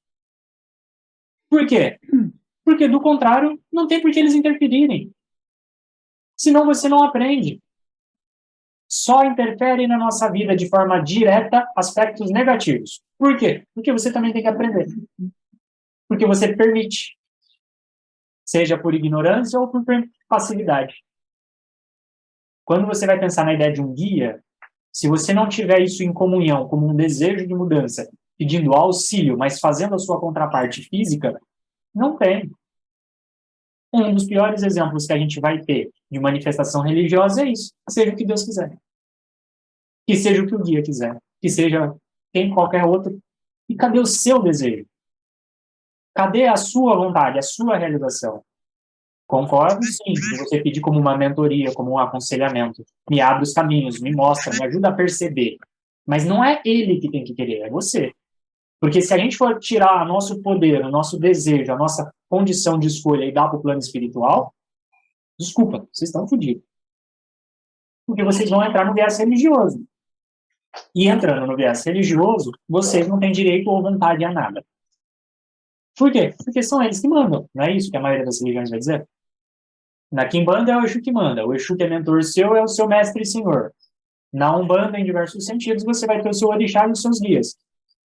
Por quê? Porque, do contrário, não tem por que eles interferirem. Senão você não aprende. Só interfere na nossa vida de forma direta aspectos negativos. Por quê? Porque você também tem que aprender. Porque você permite. Seja por ignorância ou por passividade. Quando você vai pensar na ideia de um guia, se você não tiver isso em comunhão, como um desejo de mudança, pedindo auxílio, mas fazendo a sua contraparte física, não tem. Um dos piores exemplos que a gente vai ter de manifestação religiosa é isso. Seja o que Deus quiser. Que seja o que o guia quiser. Que seja quem qualquer outro. E cadê o seu desejo? Cadê a sua vontade, a sua realização? Concordo, sim, de você pedir como uma mentoria, como um aconselhamento. Me abre os caminhos, me mostra, me ajuda a perceber. Mas não é ele que tem que querer, é você. Porque se a gente for tirar o nosso poder, o nosso desejo, a nossa condição de escolha e dar para o plano espiritual, desculpa, vocês estão fodidos. Porque vocês vão entrar no viés religioso. E entrando no viés religioso, vocês não têm direito ou vontade a nada. Por quê? Porque são eles que mandam. Não é isso que a maioria das religiões vai dizer? Na Quimbanda é o Exu que manda. O Exu que é mentor seu é o seu mestre e senhor. Na Umbanda, em diversos sentidos, você vai ter o seu orixá e os seus guias.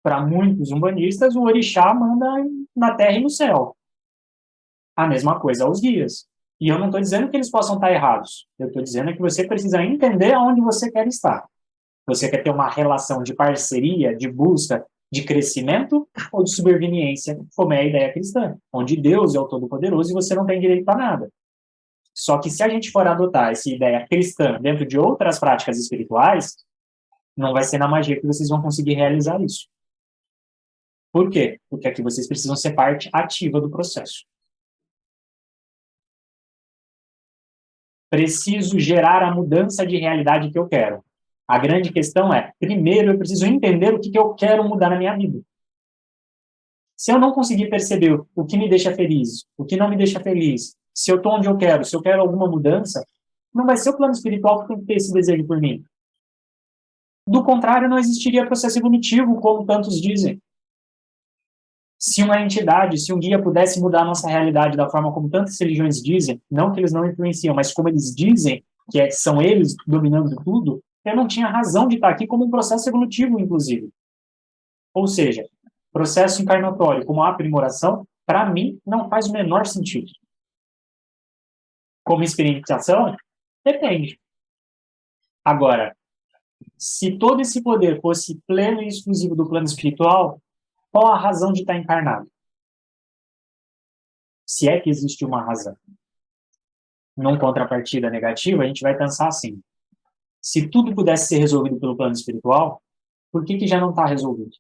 Para muitos umbandistas, o orixá manda na terra e no céu. A mesma coisa aos guias. E eu não estou dizendo que eles possam estar errados. Eu estou dizendo que você precisa entender aonde você quer estar. Você quer ter uma relação de parceria, de busca, de crescimento ou de superveniência, como é a ideia cristã, onde Deus é o Todo-Poderoso e você não tem direito a nada. Só que se a gente for adotar essa ideia cristã dentro de outras práticas espirituais, não vai ser na magia que vocês vão conseguir realizar isso. Por quê? Porque aqui vocês precisam ser parte ativa do processo. Preciso gerar a mudança de realidade que eu quero. A grande questão é, primeiro eu preciso entender o que eu quero mudar na minha vida. Se eu não conseguir perceber o que me deixa feliz, o que não me deixa feliz, se eu estou onde eu quero, se eu quero alguma mudança, não vai ser o plano espiritual que tem que ter esse desejo por mim. Do contrário, não existiria processo evolutivo, como tantos dizem. Se uma entidade, se um guia pudesse mudar a nossa realidade da forma como tantas religiões dizem, não que eles não influenciam, mas como eles dizem, que são eles dominando tudo, eu não tinha razão de estar aqui como um processo evolutivo, inclusive. Ou seja, processo encarnatório como aprimoração, para mim, não faz o menor sentido. Como experimentação, depende. Agora, se todo esse poder fosse pleno e exclusivo do plano espiritual, qual a razão de estar encarnado? Se é que existe uma razão. Num contrapartida negativa, a gente vai pensar assim, se tudo pudesse ser resolvido pelo plano espiritual, por que já não está resolvido?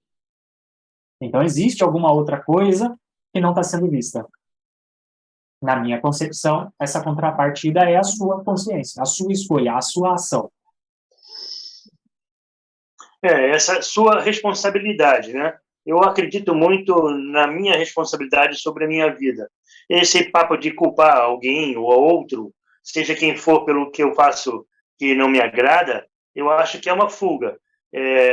Então, existe alguma outra coisa que não está sendo vista. Na minha concepção, essa contrapartida é a sua consciência, a sua escolha, a sua ação. Essa sua responsabilidade, né? Eu acredito muito na minha responsabilidade sobre a minha vida. Esse papo de culpar alguém ou outro, seja quem for pelo que eu faço que não me agrada, eu acho que é uma fuga.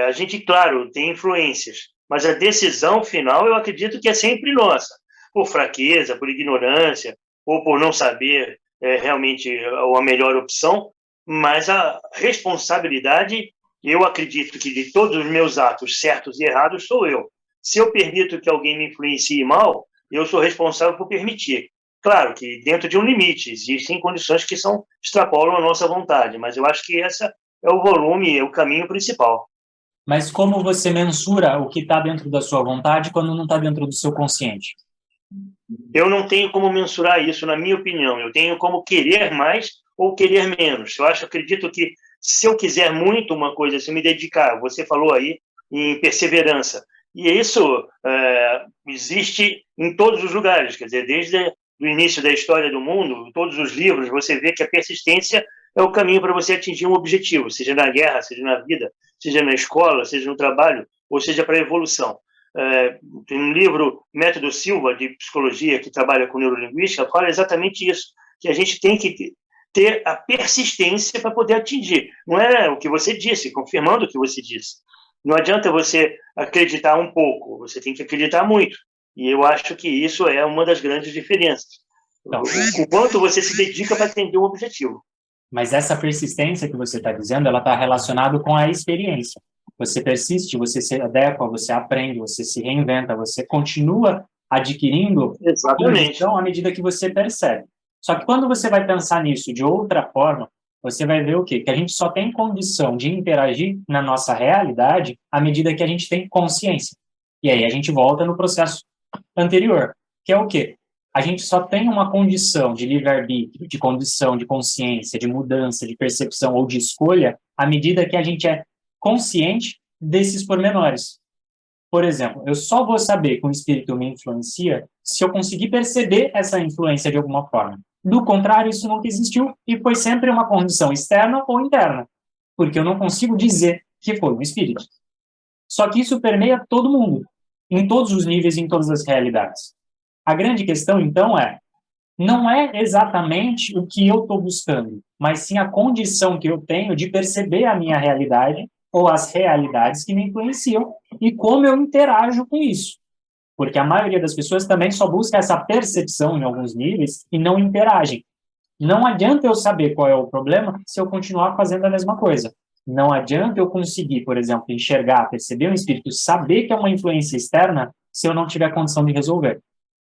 A gente, claro, tem influências, mas a decisão final eu acredito que é sempre nossa, por fraqueza, por ignorância, ou por não saber realmente a melhor opção, mas a responsabilidade, eu acredito que de todos os meus atos certos e errados sou eu. Se eu permito que alguém me influencie mal, eu sou responsável por permitir. Claro que dentro de um limite, existem condições que extrapolam a nossa vontade, mas eu acho que esse é o volume, é o caminho principal. Mas como você mensura o que está dentro da sua vontade quando não está dentro do seu consciente? Eu não tenho como mensurar isso, na minha opinião. Eu tenho como querer mais ou querer menos. Acredito que Se eu quiser muito uma coisa, se eu me dedicar, você falou aí em perseverança, e isso existe em todos os lugares, quer dizer, desde o início da história do mundo, em todos os livros, você vê que a persistência é o caminho para você atingir um objetivo, seja na guerra, seja na vida, seja na escola, seja no trabalho, ou seja para a evolução. Tem um livro, Método Silva, de psicologia, que trabalha com neurolinguística, fala exatamente isso, que a gente tem que ter a persistência para poder atingir. Não é o que você disse, confirmando o que você disse. Não adianta você acreditar um pouco, você tem que acreditar muito. E eu acho que isso é uma das grandes diferenças. Então, o quanto você se dedica para atender um objetivo. mas essa persistência que você está dizendo, ela está relacionada com a experiência. Você persiste, você se adequa, você aprende, você se reinventa, você continua adquirindo condição à medida que você percebe. Só que quando você vai pensar nisso de outra forma, você vai ver o quê? Que a gente só tem condição de interagir na nossa realidade à medida que a gente tem consciência. E aí a gente volta no processo anterior, que é o quê? A gente só tem uma condição de livre-arbítrio, de condição de consciência, de mudança, de percepção ou de escolha à medida que a gente é consciente desses pormenores. Por exemplo, eu só vou saber que o espírito me influencia se eu conseguir perceber essa influência de alguma forma. Do contrário, isso nunca existiu e foi sempre uma condição externa ou interna, porque eu não consigo dizer que foi um espírito. Só que isso permeia todo mundo, em todos os níveis e em todas as realidades. A grande questão, então, não é exatamente o que eu estou buscando, mas sim a condição que eu tenho de perceber a minha realidade ou as realidades que me influenciam e como eu interajo com isso. Porque a maioria das pessoas também só busca essa percepção em alguns níveis e não interagem. Não adianta eu saber qual é o problema se eu continuar fazendo a mesma coisa. Não adianta eu conseguir, por exemplo, enxergar, perceber um espírito, saber que é uma influência externa se eu não tiver condição de resolver.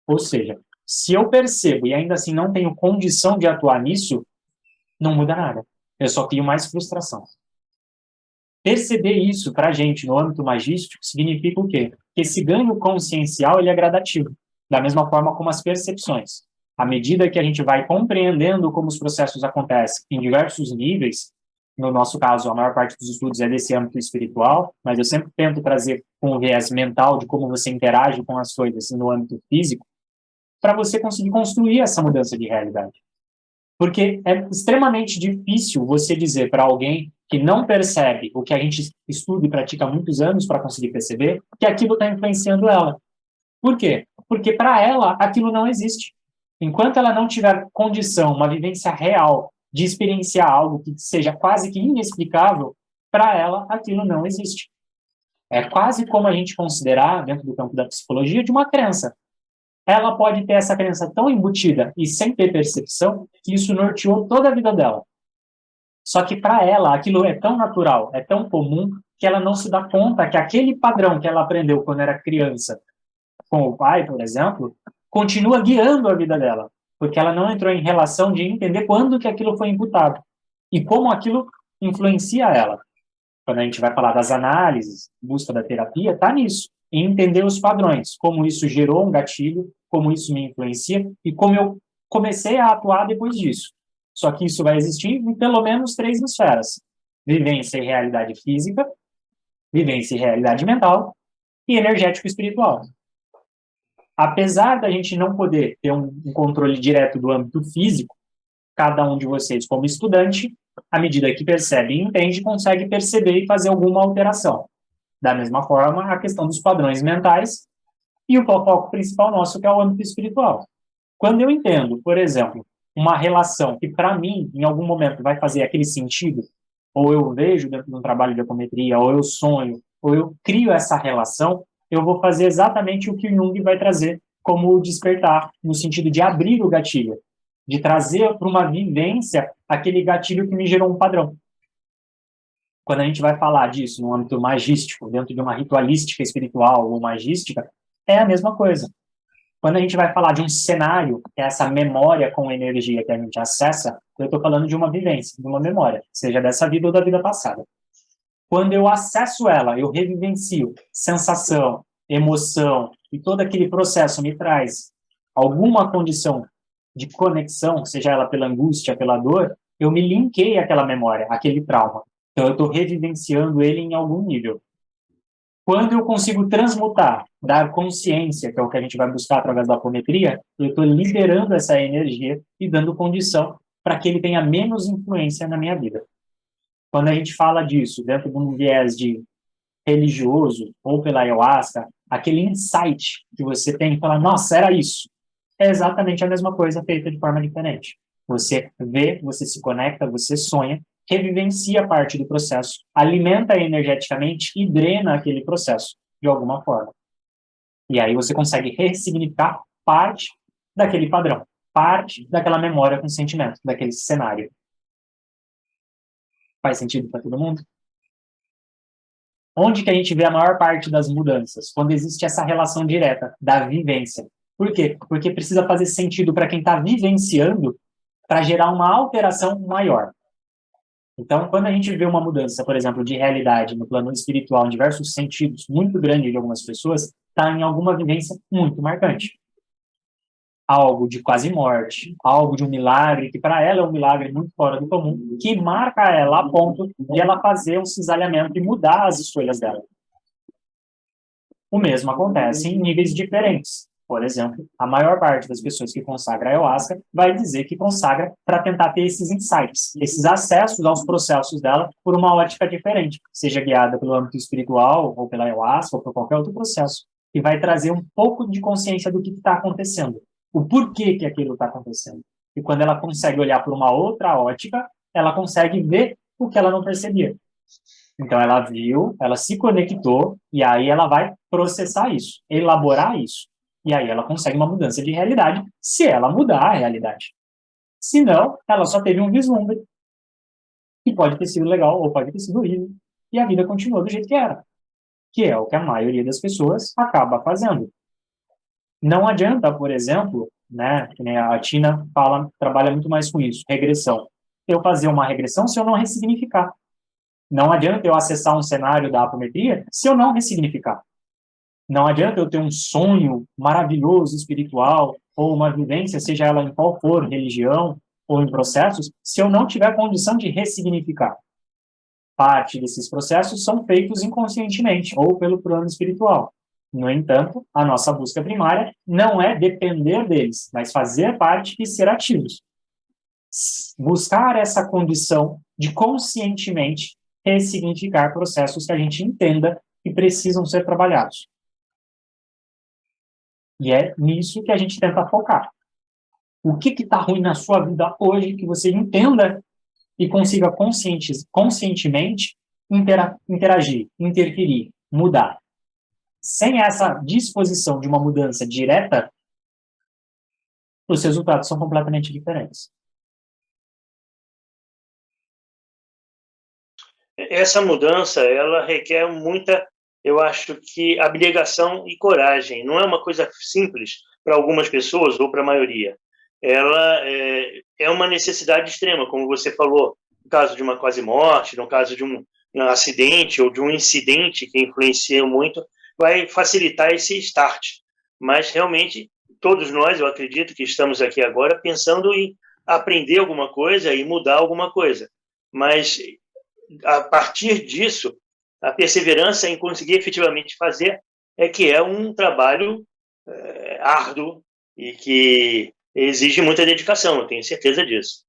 Ou seja, se eu percebo e ainda assim não tenho condição de atuar nisso, não muda nada. Eu só crio mais frustração. Perceber isso para a gente no âmbito magístico significa o quê? Que esse ganho consciencial ele é gradativo, da mesma forma como as percepções. À medida que a gente vai compreendendo como os processos acontecem em diversos níveis, no nosso caso, a maior parte dos estudos é desse âmbito espiritual, mas eu sempre tento trazer com o viés mental de como você interage com as coisas no âmbito físico, para você conseguir construir essa mudança de realidade. Porque é extremamente difícil você dizer para alguém que não percebe o que a gente estuda e pratica há muitos anos para conseguir perceber que aquilo está influenciando ela. Por quê? Porque para ela aquilo não existe. Enquanto ela não tiver condição, uma vivência real de experienciar algo que seja quase que inexplicável, para ela aquilo não existe. É quase como a gente considerar, dentro do campo da psicologia, de uma crença. Ela pode ter essa crença tão embutida e sem ter percepção que isso norteou toda a vida dela. Só que para ela aquilo é tão natural, é tão comum, que ela não se dá conta que aquele padrão que ela aprendeu quando era criança, com o pai, por exemplo, continua guiando a vida dela, porque ela não entrou em relação de entender quando que aquilo foi imputado e como aquilo influencia ela. Quando a gente vai falar das análises, busca da terapia, está nisso. Em entender os padrões, como isso gerou um gatilho, como isso me influencia e como eu comecei a atuar depois disso. Só que isso vai existir em pelo menos 3 esferas: vivência e realidade física, vivência e realidade mental e energético-espiritual. Apesar da gente não poder ter um controle direto do âmbito físico, cada um de vocês, como estudante, à medida que percebe e entende, consegue perceber e fazer alguma alteração. Da mesma forma, a questão dos padrões mentais e o foco principal nosso, que é o âmbito espiritual. Quando eu entendo, por exemplo, uma relação que, para mim, em algum momento vai fazer aquele sentido, ou eu vejo dentro de um trabalho de apometria, ou eu sonho, ou eu crio essa relação, eu vou fazer exatamente o que o Jung vai trazer como despertar, no sentido de abrir o gatilho, de trazer para uma vivência aquele gatilho que me gerou um padrão. Quando a gente vai falar disso no âmbito magístico, dentro de uma ritualística espiritual ou magística, é a mesma coisa. Quando a gente vai falar de um cenário, que é essa memória com energia que a gente acessa, eu estou falando de uma vivência, de uma memória, seja dessa vida ou da vida passada. Quando eu acesso ela, eu revivencio sensação, emoção, e todo aquele processo me traz alguma condição de conexão, seja ela pela angústia, pela dor, eu me linkei àquela memória, àquele trauma. Então, eu estou revivenciando ele em algum nível. Quando eu consigo transmutar, dar consciência, que é o que a gente vai buscar através da apometria, eu estou liberando essa energia e dando condição para que ele tenha menos influência na minha vida. Quando a gente fala disso dentro de um viés de religioso ou pela ayahuasca, aquele insight que você tem e fala, nossa, era isso. É exatamente a mesma coisa feita de forma diferente. Você vê, você se conecta, você sonha, revivencia parte do processo, alimenta energeticamente e drena aquele processo de alguma forma. E aí você consegue ressignificar parte daquele padrão, parte daquela memória com sentimento, daquele cenário. Faz sentido para todo mundo? Onde que a gente vê a maior parte das mudanças? Quando existe essa relação direta da vivência. Por quê? Porque precisa fazer sentido para quem está vivenciando para gerar uma alteração maior. Então, quando a gente vê uma mudança, por exemplo, de realidade no plano espiritual, em diversos sentidos, muito grande de algumas pessoas, está em alguma vivência muito marcante. Algo de quase morte, algo de um milagre, que para ela é um milagre muito fora do comum, que marca ela a ponto de ela fazer um cisalhamento e mudar as escolhas dela. O mesmo acontece em níveis diferentes. Por exemplo, a maior parte das pessoas que consagra a ayahuasca vai dizer que consagra para tentar ter esses insights, esses acessos aos processos dela por uma ótica diferente, seja guiada pelo âmbito espiritual, ou pela ayahuasca, ou por qualquer outro processo, que vai trazer um pouco de consciência do que está acontecendo, o porquê que aquilo está acontecendo. E quando ela consegue olhar por uma outra ótica, ela consegue ver o que ela não percebia. Então, ela viu, ela se conectou, e aí ela vai processar isso, elaborar isso. E aí ela consegue uma mudança de realidade, se ela mudar a realidade. Se não, ela só teve um vislumbre, que pode ter sido legal ou pode ter sido horrível, e a vida continua do jeito que era, que é o que a maioria das pessoas acaba fazendo. Não adianta, por exemplo, né, que nem a Tina fala, trabalha muito mais com isso, regressão. Eu fazer uma regressão se eu não ressignificar. Não adianta eu acessar um cenário da apometria se eu não ressignificar. Não adianta eu ter um sonho maravilhoso, espiritual, ou uma vivência, seja ela em qual for, religião ou em processos, se eu não tiver condição de ressignificar. Parte desses processos são feitos inconscientemente, ou pelo plano espiritual. No entanto, a nossa busca primária não é depender deles, mas fazer parte e ser ativos. Buscar essa condição de conscientemente ressignificar processos que a gente entenda que precisam ser trabalhados. E é nisso que a gente tenta focar. O que está ruim na sua vida hoje que você entenda e consiga conscientemente interagir, interferir, mudar. Sem essa disposição de uma mudança direta, os resultados são completamente diferentes. Essa mudança, ela requer muita, eu acho que, abnegação e coragem. Não é uma coisa simples para algumas pessoas ou para a maioria. Ela é uma necessidade extrema, como você falou, no caso de uma quase morte, no caso de um acidente ou de um incidente que influencia muito, vai facilitar esse start. Mas, realmente, todos nós, eu acredito que estamos aqui agora pensando em aprender alguma coisa e mudar alguma coisa. Mas, a partir disso, a perseverança em conseguir efetivamente fazer é que é um trabalho árduo e que exige muita dedicação, eu tenho certeza disso.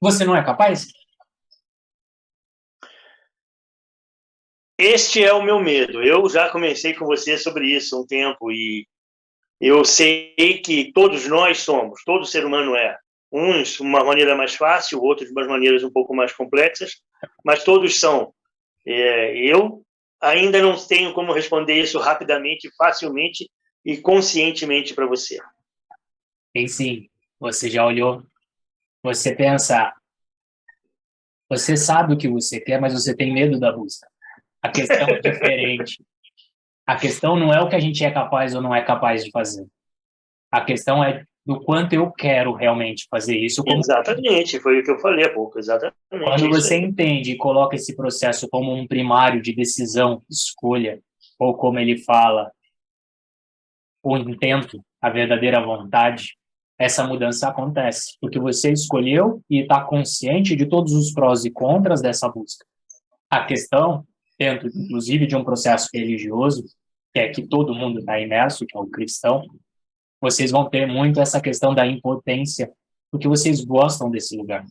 Você não é capaz? Este é o meu medo. Eu já conversei com você sobre isso há um tempo e eu sei que todos nós somos, todo ser humano é. Uns de uma maneira mais fácil, outros de umas maneiras um pouco mais complexas, mas todos são. Eu ainda não tenho como responder isso rapidamente, facilmente e conscientemente para você. Tem sim. Você já olhou. Você pensa. Você sabe o que você quer, mas você tem medo da busca. A questão é diferente. A questão não é o que a gente é capaz ou não é capaz de fazer. A questão é do quanto eu quero realmente fazer isso. Exatamente, foi o que eu falei há pouco, exatamente. Quando você entende e coloca esse processo como um primário de decisão, escolha, ou como ele fala, o intento, a verdadeira vontade, essa mudança acontece, porque você escolheu e está consciente de todos os prós e contras dessa busca. A questão, dentro, inclusive, de um processo religioso, que é que todo mundo está imerso, que é o cristão, vocês vão ter muito essa questão da impotência, porque vocês gostam desse lugar.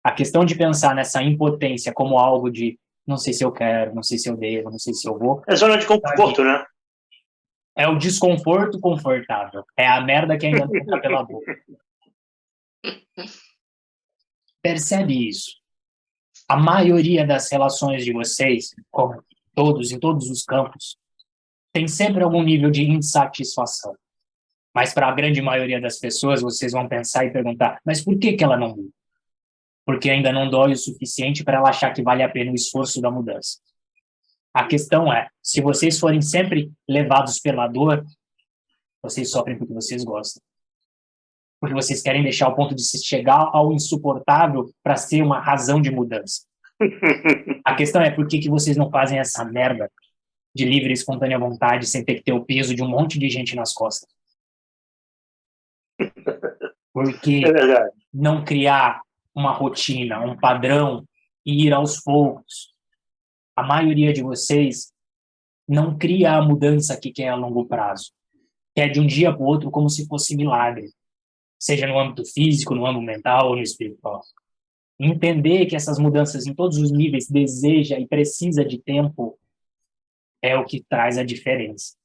A questão de pensar nessa impotência como algo de não sei se eu quero, não sei se eu devo, não sei se eu vou. É zona de conforto, né? É o desconforto confortável. É a merda que ainda não está pela boca. Percebe isso. A maioria das relações de vocês, como todos, em todos os campos, tem sempre algum nível de insatisfação. Mas para a grande maioria das pessoas, vocês vão pensar e perguntar, mas por que ela não muda? Porque ainda não dói o suficiente para ela achar que vale a pena o esforço da mudança. A questão é, se vocês forem sempre levados pela dor, vocês sofrem porque vocês gostam. Porque vocês querem deixar o ponto de se chegar ao insuportável para ser uma razão de mudança. A questão é, por que vocês não fazem essa merda de livre e espontânea vontade sem ter que ter o peso de um monte de gente nas costas? Porque não criar uma rotina, um padrão e ir aos poucos. A maioria de vocês não cria a mudança que quer a longo prazo. Quer de um dia para o outro como se fosse milagre. Seja no âmbito físico, no âmbito mental ou no espiritual. Entender que essas mudanças em todos os níveis deseja e precisa de tempo é o que traz a diferença.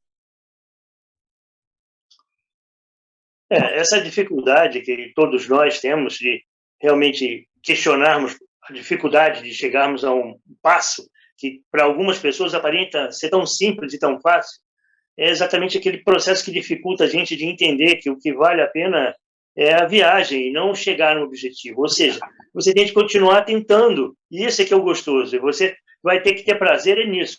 Essa dificuldade que todos nós temos de realmente questionarmos a dificuldade de chegarmos a um passo que para algumas pessoas aparenta ser tão simples e tão fácil, é exatamente aquele processo que dificulta a gente de entender que o que vale a pena é a viagem e não chegar no objetivo. Ou seja, você tem que continuar tentando, e isso é que é o gostoso, e você vai ter que ter prazer nisso.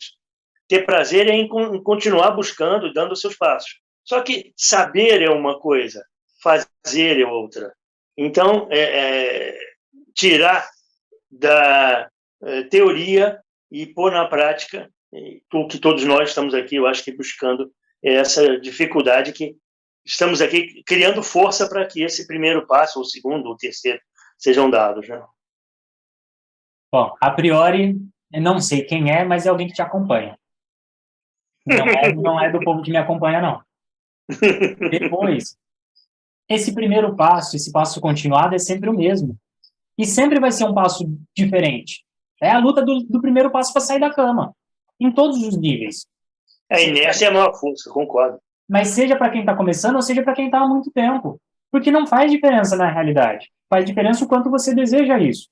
Ter prazer em continuar buscando, dando os seus passos. Só que saber é uma coisa, fazer é outra. Então, tirar da teoria e pôr na prática o que todos nós estamos aqui, eu acho que buscando essa dificuldade que estamos aqui criando força para que esse primeiro passo, ou o segundo, ou o terceiro, sejam dados. Né? Bom, a priori, eu não sei quem é, mas é alguém que te acompanha. Não é do povo que me acompanha, não. Depois, esse primeiro passo, esse passo continuado é sempre o mesmo. E sempre vai ser um passo diferente. É a luta do primeiro passo para sair da cama. Em todos os níveis. A inércia é a maior força, concordo. Mas seja para quem está começando ou seja para quem está há muito tempo. Porque não faz diferença na realidade. Faz diferença o quanto você deseja isso.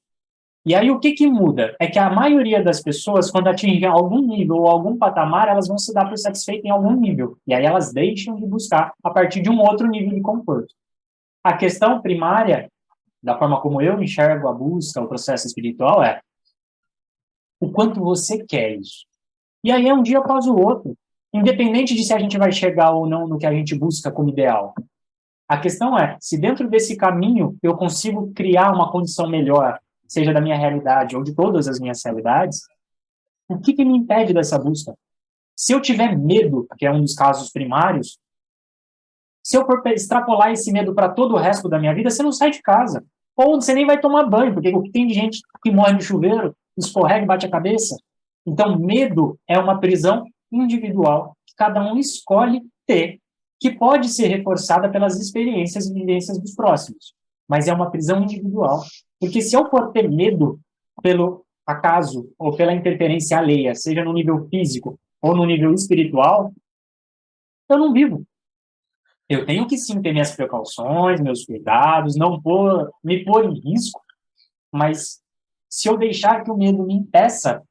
E aí o que muda? É que a maioria das pessoas, quando atingem algum nível ou algum patamar, elas vão se dar por satisfeitas em algum nível. E aí elas deixam de buscar a partir de um outro nível de conforto. A questão primária, da forma como eu enxergo a busca, o processo espiritual, é o quanto você quer isso. E aí é um dia após o outro. Independente de se a gente vai chegar ou não no que a gente busca como ideal. A questão é, se dentro desse caminho eu consigo criar uma condição melhor, seja da minha realidade ou de todas as minhas realidades, o que me impede dessa busca? Se eu tiver medo, que é um dos casos primários, se eu for extrapolar esse medo para todo o resto da minha vida, você não sai de casa. Ou você nem vai tomar banho, porque o que tem de gente que morre no chuveiro, escorrega e bate a cabeça. Então, medo é uma prisão individual que cada um escolhe ter, que pode ser reforçada pelas experiências e vivências dos próximos. Mas é uma prisão individual. Porque se eu for ter medo pelo acaso ou pela interferência alheia, seja no nível físico ou no nível espiritual, eu não vivo. Eu tenho que sim ter minhas precauções, meus cuidados, não me pôr em risco, mas se eu deixar que o medo me impeça,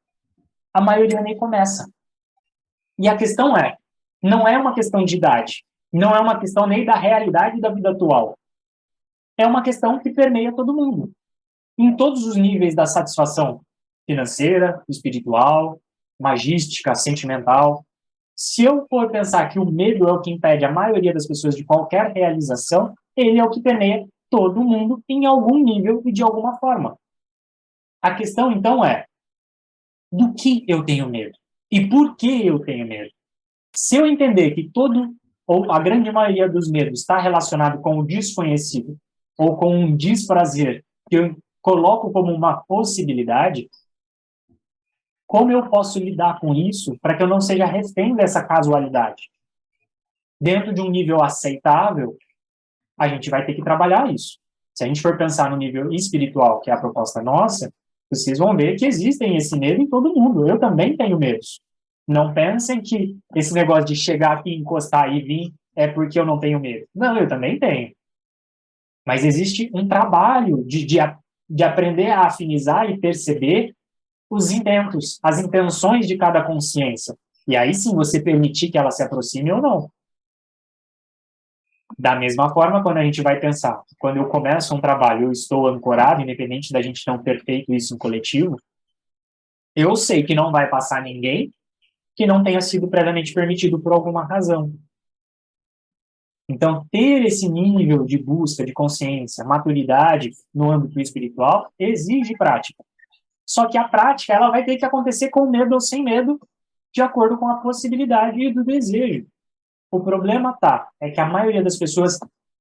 a maioria nem começa. E a questão não é uma questão de idade, não é uma questão nem da realidade da vida atual. É uma questão que permeia todo mundo. Em todos os níveis da satisfação financeira, espiritual, magística, sentimental. Se eu for pensar que o medo é o que impede a maioria das pessoas de qualquer realização, ele é o que permeia todo mundo em algum nível e de alguma forma. A questão, então, é do que eu tenho medo? E por que eu tenho medo? Se eu entender que todo ou a grande maioria dos medos está relacionado com o desconhecido, ou com um desprazer, que eu coloco como uma possibilidade, como eu posso lidar com isso para que eu não seja refém dessa casualidade? Dentro de um nível aceitável, a gente vai ter que trabalhar isso. Se a gente for pensar no nível espiritual, que é a proposta nossa, vocês vão ver que existem esse medo em todo mundo. Eu também tenho medos. Não pensem que esse negócio de chegar aqui, encostar e vir é porque eu não tenho medo. Não, eu também tenho. Mas existe um trabalho de aprender a afinizar e perceber os intentos, as intenções de cada consciência. E aí sim você permitir que ela se aproxime ou não. Da mesma forma, quando a gente vai pensar, quando eu começo um trabalho, eu estou ancorado, independente da gente não ter feito isso em coletivo, eu sei que não vai passar ninguém que não tenha sido previamente permitido por alguma razão. Então, ter esse nível de busca, de consciência, maturidade no âmbito espiritual, exige prática. Só que a prática, ela vai ter que acontecer com medo ou sem medo, de acordo com a possibilidade do desejo. O problema é que a maioria das pessoas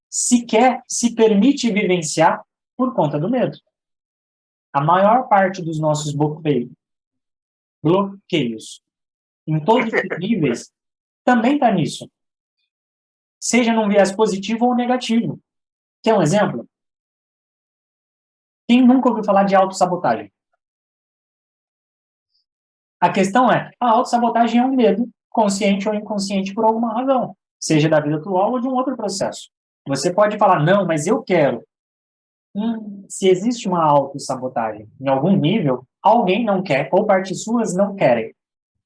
sequer se permite vivenciar por conta do medo. A maior parte dos nossos bloqueios em todos os níveis também está nisso. Seja num viés positivo ou negativo. Quer um exemplo? Quem nunca ouviu falar de autossabotagem? A questão é, a autossabotagem é um medo, consciente ou inconsciente por alguma razão, seja da vida atual ou de um outro processo. Você pode falar, não, mas eu quero. Se existe uma autossabotagem em algum nível, alguém não quer ou partes suas não querem.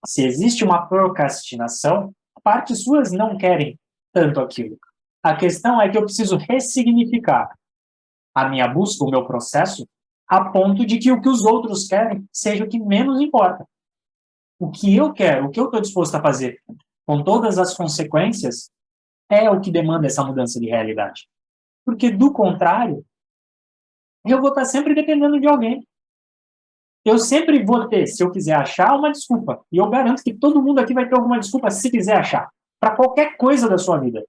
Se existe uma procrastinação, partes suas não querem tanto aquilo. A questão é que eu preciso ressignificar a minha busca, o meu processo, a ponto de que o que os outros querem seja o que menos importa. O que eu quero, o que eu estou disposto a fazer, com todas as consequências, é o que demanda essa mudança de realidade. Porque, do contrário, eu vou estar sempre dependendo de alguém. Eu sempre vou ter, se eu quiser achar, uma desculpa. E eu garanto que todo mundo aqui vai ter alguma desculpa se quiser achar. Para qualquer coisa da sua vida.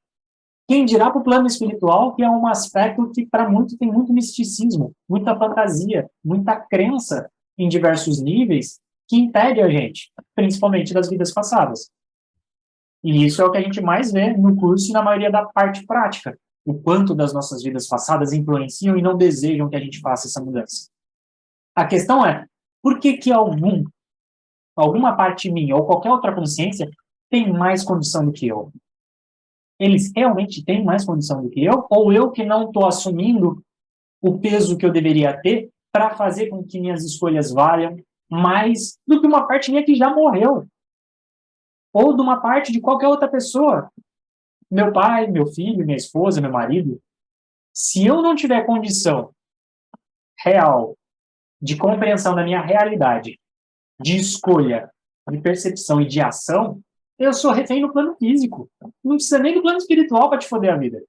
Quem dirá para o plano espiritual, que é um aspecto que, para muitos, tem muito misticismo, muita fantasia, muita crença em diversos níveis, que impede a gente, principalmente das vidas passadas. E isso é o que a gente mais vê no curso e na maioria da parte prática. O quanto das nossas vidas passadas influenciam e não desejam que a gente faça essa mudança. A questão é, por que alguma parte minha ou qualquer outra consciência tem mais condição do que eu? Eles realmente têm mais condição do que eu? Ou eu que não estou assumindo o peso que eu deveria ter para fazer com que minhas escolhas valham mais do que uma parte minha que já morreu? Ou de uma parte de qualquer outra pessoa? Meu pai, meu filho, minha esposa, meu marido. Se eu não tiver condição real de compreensão da minha realidade, de escolha, de percepção e de ação, eu sou refém no plano físico. Não precisa nem do plano espiritual para te foder a vida.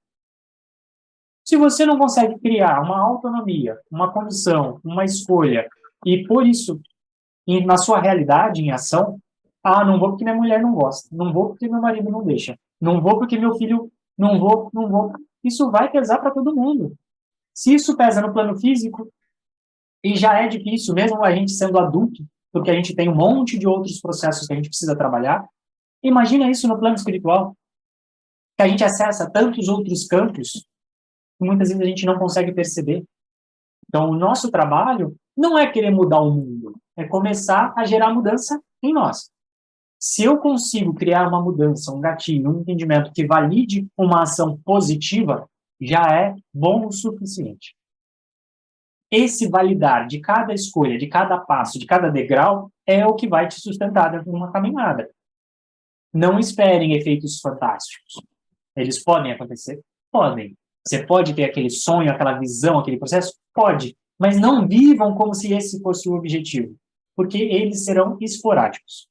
Se você não consegue criar uma autonomia, uma condição, uma escolha, e por isso, na sua realidade, em ação, não vou porque minha mulher não gosta, não vou porque meu marido não deixa, não vou porque meu filho, não vou. Isso vai pesar para todo mundo. Se isso pesa no plano físico, e já é difícil, mesmo a gente sendo adulto, porque a gente tem um monte de outros processos que a gente precisa trabalhar, imagina isso no plano espiritual, que a gente acessa tantos outros campos, que muitas vezes a gente não consegue perceber. Então, o nosso trabalho não é querer mudar o mundo, é começar a gerar mudança em nós. Se eu consigo criar uma mudança, um gatilho, um entendimento que valide uma ação positiva, já é bom o suficiente. Esse validar de cada escolha, de cada passo, de cada degrau, é o que vai te sustentar dentro de uma caminhada. Não esperem efeitos fantásticos. Eles podem acontecer? Podem. Você pode ter aquele sonho, aquela visão, aquele processo? Pode. Mas não vivam como se esse fosse o objetivo, porque eles serão esporádicos.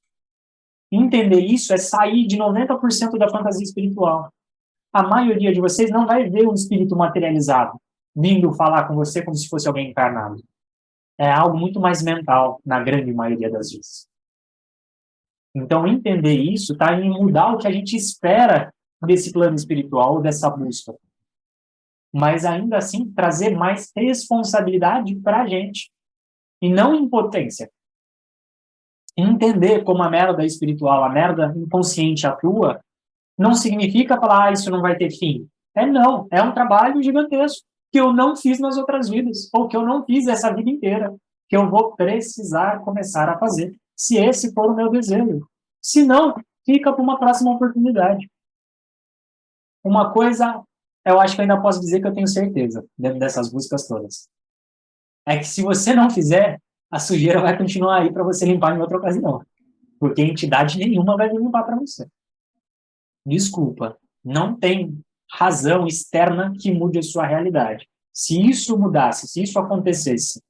Entender isso é sair de 90% da fantasia espiritual. A maioria de vocês não vai ver um espírito materializado, vindo falar com você como se fosse alguém encarnado. É algo muito mais mental, na grande maioria das vezes. Então, entender isso está em mudar o que a gente espera desse plano espiritual, dessa busca. Mas ainda assim trazer mais responsabilidade para a gente, e não impotência. Entender como a merda espiritual, a merda inconsciente atua, não significa falar, isso não vai ter fim. Não, é um trabalho gigantesco que eu não fiz nas outras vidas, ou que eu não fiz essa vida inteira, que eu vou precisar começar a fazer, se esse for o meu desejo. Se não, fica para uma próxima oportunidade. Uma coisa, eu acho que eu ainda posso dizer que eu tenho certeza, dentro dessas buscas todas, é que se você não fizer, a sujeira vai continuar aí para você limpar em outra ocasião, porque entidade nenhuma vai vir limpar para você. Desculpa, não tem razão externa que mude a sua realidade. Se isso mudasse, se isso acontecesse,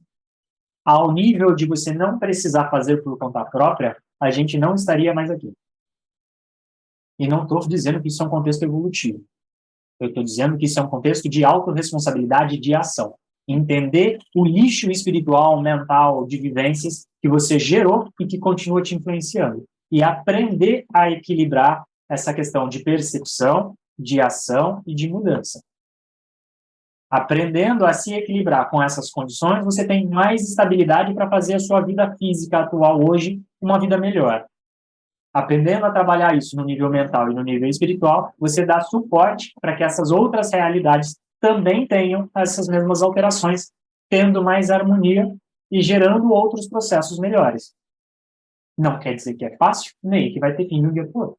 ao nível de você não precisar fazer por conta própria, a gente não estaria mais aqui. E não estou dizendo que isso é um contexto evolutivo. Eu estou dizendo que isso é um contexto de autorresponsabilidade de ação. Entender o lixo espiritual, mental, de vivências que você gerou e que continua te influenciando. E aprender a equilibrar essa questão de percepção, de ação e de mudança. Aprendendo a se equilibrar com essas condições, você tem mais estabilidade para fazer a sua vida física atual hoje uma vida melhor. Aprendendo a trabalhar isso no nível mental e no nível espiritual, você dá suporte para que essas outras realidades também tenham essas mesmas alterações, tendo mais harmonia e gerando outros processos melhores. Não quer dizer que é fácil, nem que vai ter fim de um dia para o outro.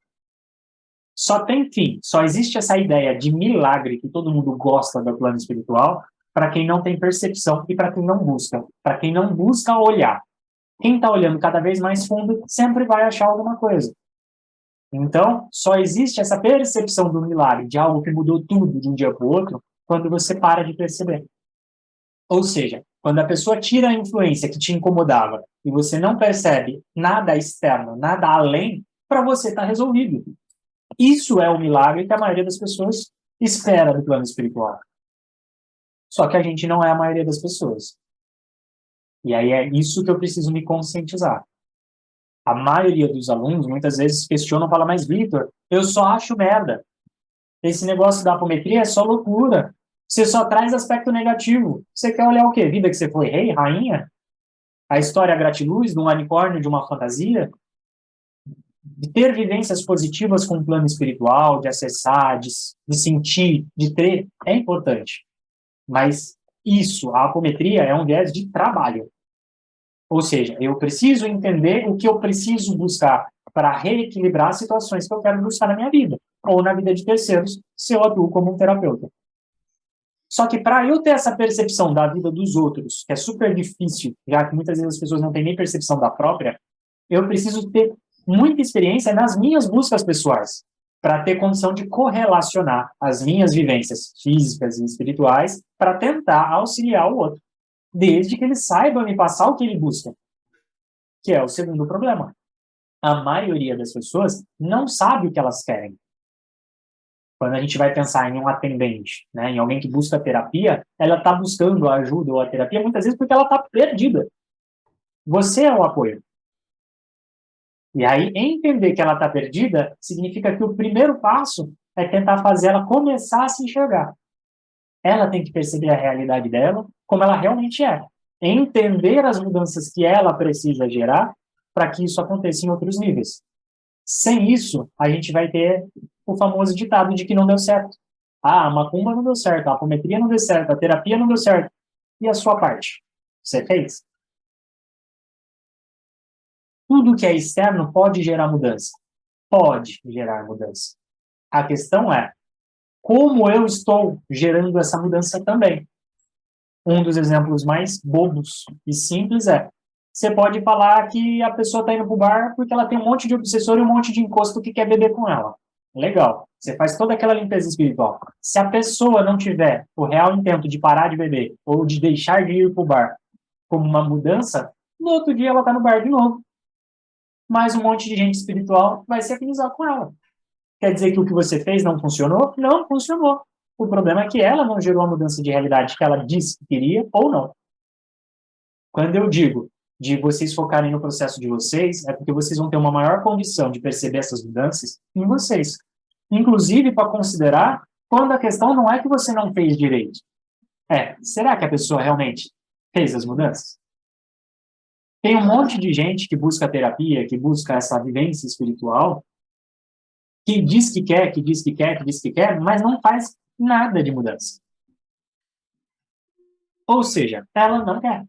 Só tem fim, só existe essa ideia de milagre que todo mundo gosta do plano espiritual para quem não tem percepção e para quem não busca. Para quem não busca olhar. Quem está olhando cada vez mais fundo sempre vai achar alguma coisa. Então, só existe essa percepção do milagre, de algo que mudou tudo de um dia para o outro, quando você para de perceber. Ou seja, quando a pessoa tira a influência que te incomodava e você não percebe nada externo, nada além, para você está resolvido. Isso é o milagre que a maioria das pessoas espera do plano espiritual. Só que a gente não é a maioria das pessoas. E aí é isso que eu preciso me conscientizar. A maioria dos alunos muitas vezes questionam e falam, mas Vitor, eu só acho merda. Esse negócio da apometria é só loucura. Você só traz aspecto negativo. Você quer olhar o quê? Vida que você foi rei, rainha? A história gratiluz de um unicórnio, de uma fantasia? De ter vivências positivas com o plano espiritual, de acessar, de sentir, de ter, é importante. Mas isso, a apometria, é um viés de trabalho. Ou seja, eu preciso entender o que eu preciso buscar para reequilibrar as situações que eu quero buscar na minha vida, ou na vida de terceiros, se eu atuo como um terapeuta. Só que para eu ter essa percepção da vida dos outros, que é super difícil, já que muitas vezes as pessoas não têm nem percepção da própria, eu preciso ter muita experiência nas minhas buscas pessoais, para ter condição de correlacionar as minhas vivências físicas e espirituais para tentar auxiliar o outro, desde que ele saiba me passar o que ele busca, que é o segundo problema. A maioria das pessoas não sabe o que elas querem. Quando a gente vai pensar em um atendente, né, em alguém que busca terapia, ela está buscando a ajuda ou a terapia muitas vezes porque ela está perdida. Você é o apoio. E aí, entender que ela está perdida significa que o primeiro passo é tentar fazer ela começar a se enxergar. Ela tem que perceber a realidade dela como ela realmente é. Entender as mudanças que ela precisa gerar para que isso aconteça em outros níveis. Sem isso, a gente vai ter o famoso ditado de que não deu certo. Ah, a macumba não deu certo, a apometria não deu certo, a terapia não deu certo. E a sua parte? Você fez? Tudo que é externo pode gerar mudança. Pode gerar mudança. A questão é, como eu estou gerando essa mudança também? Um dos exemplos mais bobos e simples é, você pode falar que a pessoa está indo para o bar porque ela tem um monte de obsessor e um monte de encosto que quer beber com ela. Legal. Você faz toda aquela limpeza espiritual. Se a pessoa não tiver o real intento de parar de beber ou de deixar de ir para o bar como uma mudança, no outro dia ela está no bar de novo. Mas um monte de gente espiritual vai se afinizar com ela. Quer dizer que o que você fez não funcionou? Não funcionou. O problema é que ela não gerou a mudança de realidade que ela disse que queria ou não. Quando eu digo de vocês focarem no processo de vocês, é porque vocês vão ter uma maior condição de perceber essas mudanças em vocês. inclusive para considerar quando a questão não é que você não fez direito. Será que a pessoa realmente fez as mudanças? Tem um monte de gente que busca terapia, que busca essa vivência espiritual, que diz que quer, que diz que quer, que diz que quer, mas não faz nada de mudança. Ou seja, ela não quer.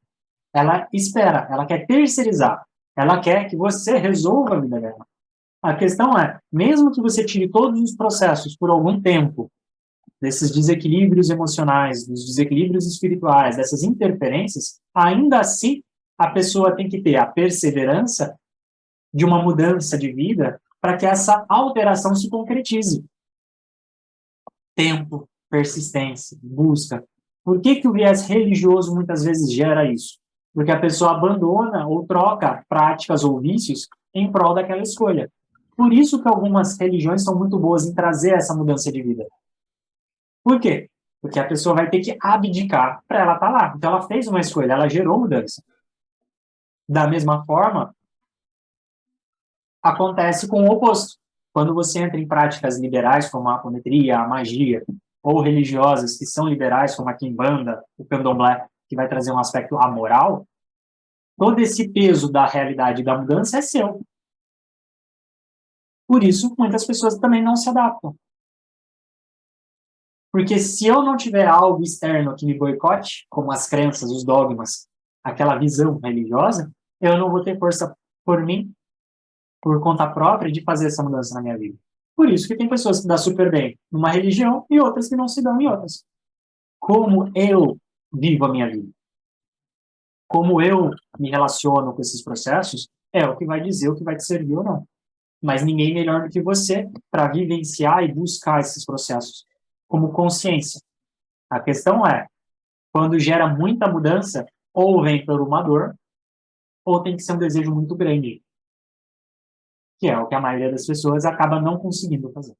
Ela espera, ela quer terceirizar. Ela quer que você resolva a vida dela. A questão é, mesmo que você tire todos os processos por algum tempo, desses desequilíbrios emocionais, dos desequilíbrios espirituais, dessas interferências, ainda assim a pessoa tem que ter a perseverança de uma mudança de vida para que essa alteração se concretize. Tempo, persistência, busca. Por que o viés religioso muitas vezes gera isso? Porque a pessoa abandona ou troca práticas ou vícios em prol daquela escolha. Por isso que algumas religiões são muito boas em trazer essa mudança de vida. Por quê? Porque a pessoa vai ter que abdicar para ela estar lá. Então ela fez uma escolha, ela gerou mudança. Da mesma forma, acontece com o oposto. Quando você entra em práticas liberais, como a apometria, a magia, ou religiosas que são liberais, como a quimbanda, o candomblé, que vai trazer um aspecto amoral, todo esse peso da realidade da mudança é seu. Por isso, muitas pessoas também não se adaptam. Porque se eu não tiver algo externo que me boicote, como as crenças, os dogmas, aquela visão religiosa, eu não vou ter força por mim, por conta própria, de fazer essa mudança na minha vida. Por isso que tem pessoas que dão super bem numa religião e outras que não se dão em outras. Como eu vivo a minha vida? Como eu me relaciono com esses processos é o que vai dizer o que vai te servir ou não. Mas ninguém melhor do que você para vivenciar e buscar esses processos como consciência. A questão é, quando gera muita mudança, ou vem por uma dor, ou tem que ser um desejo muito grande, que é o que a maioria das pessoas acaba não conseguindo fazer.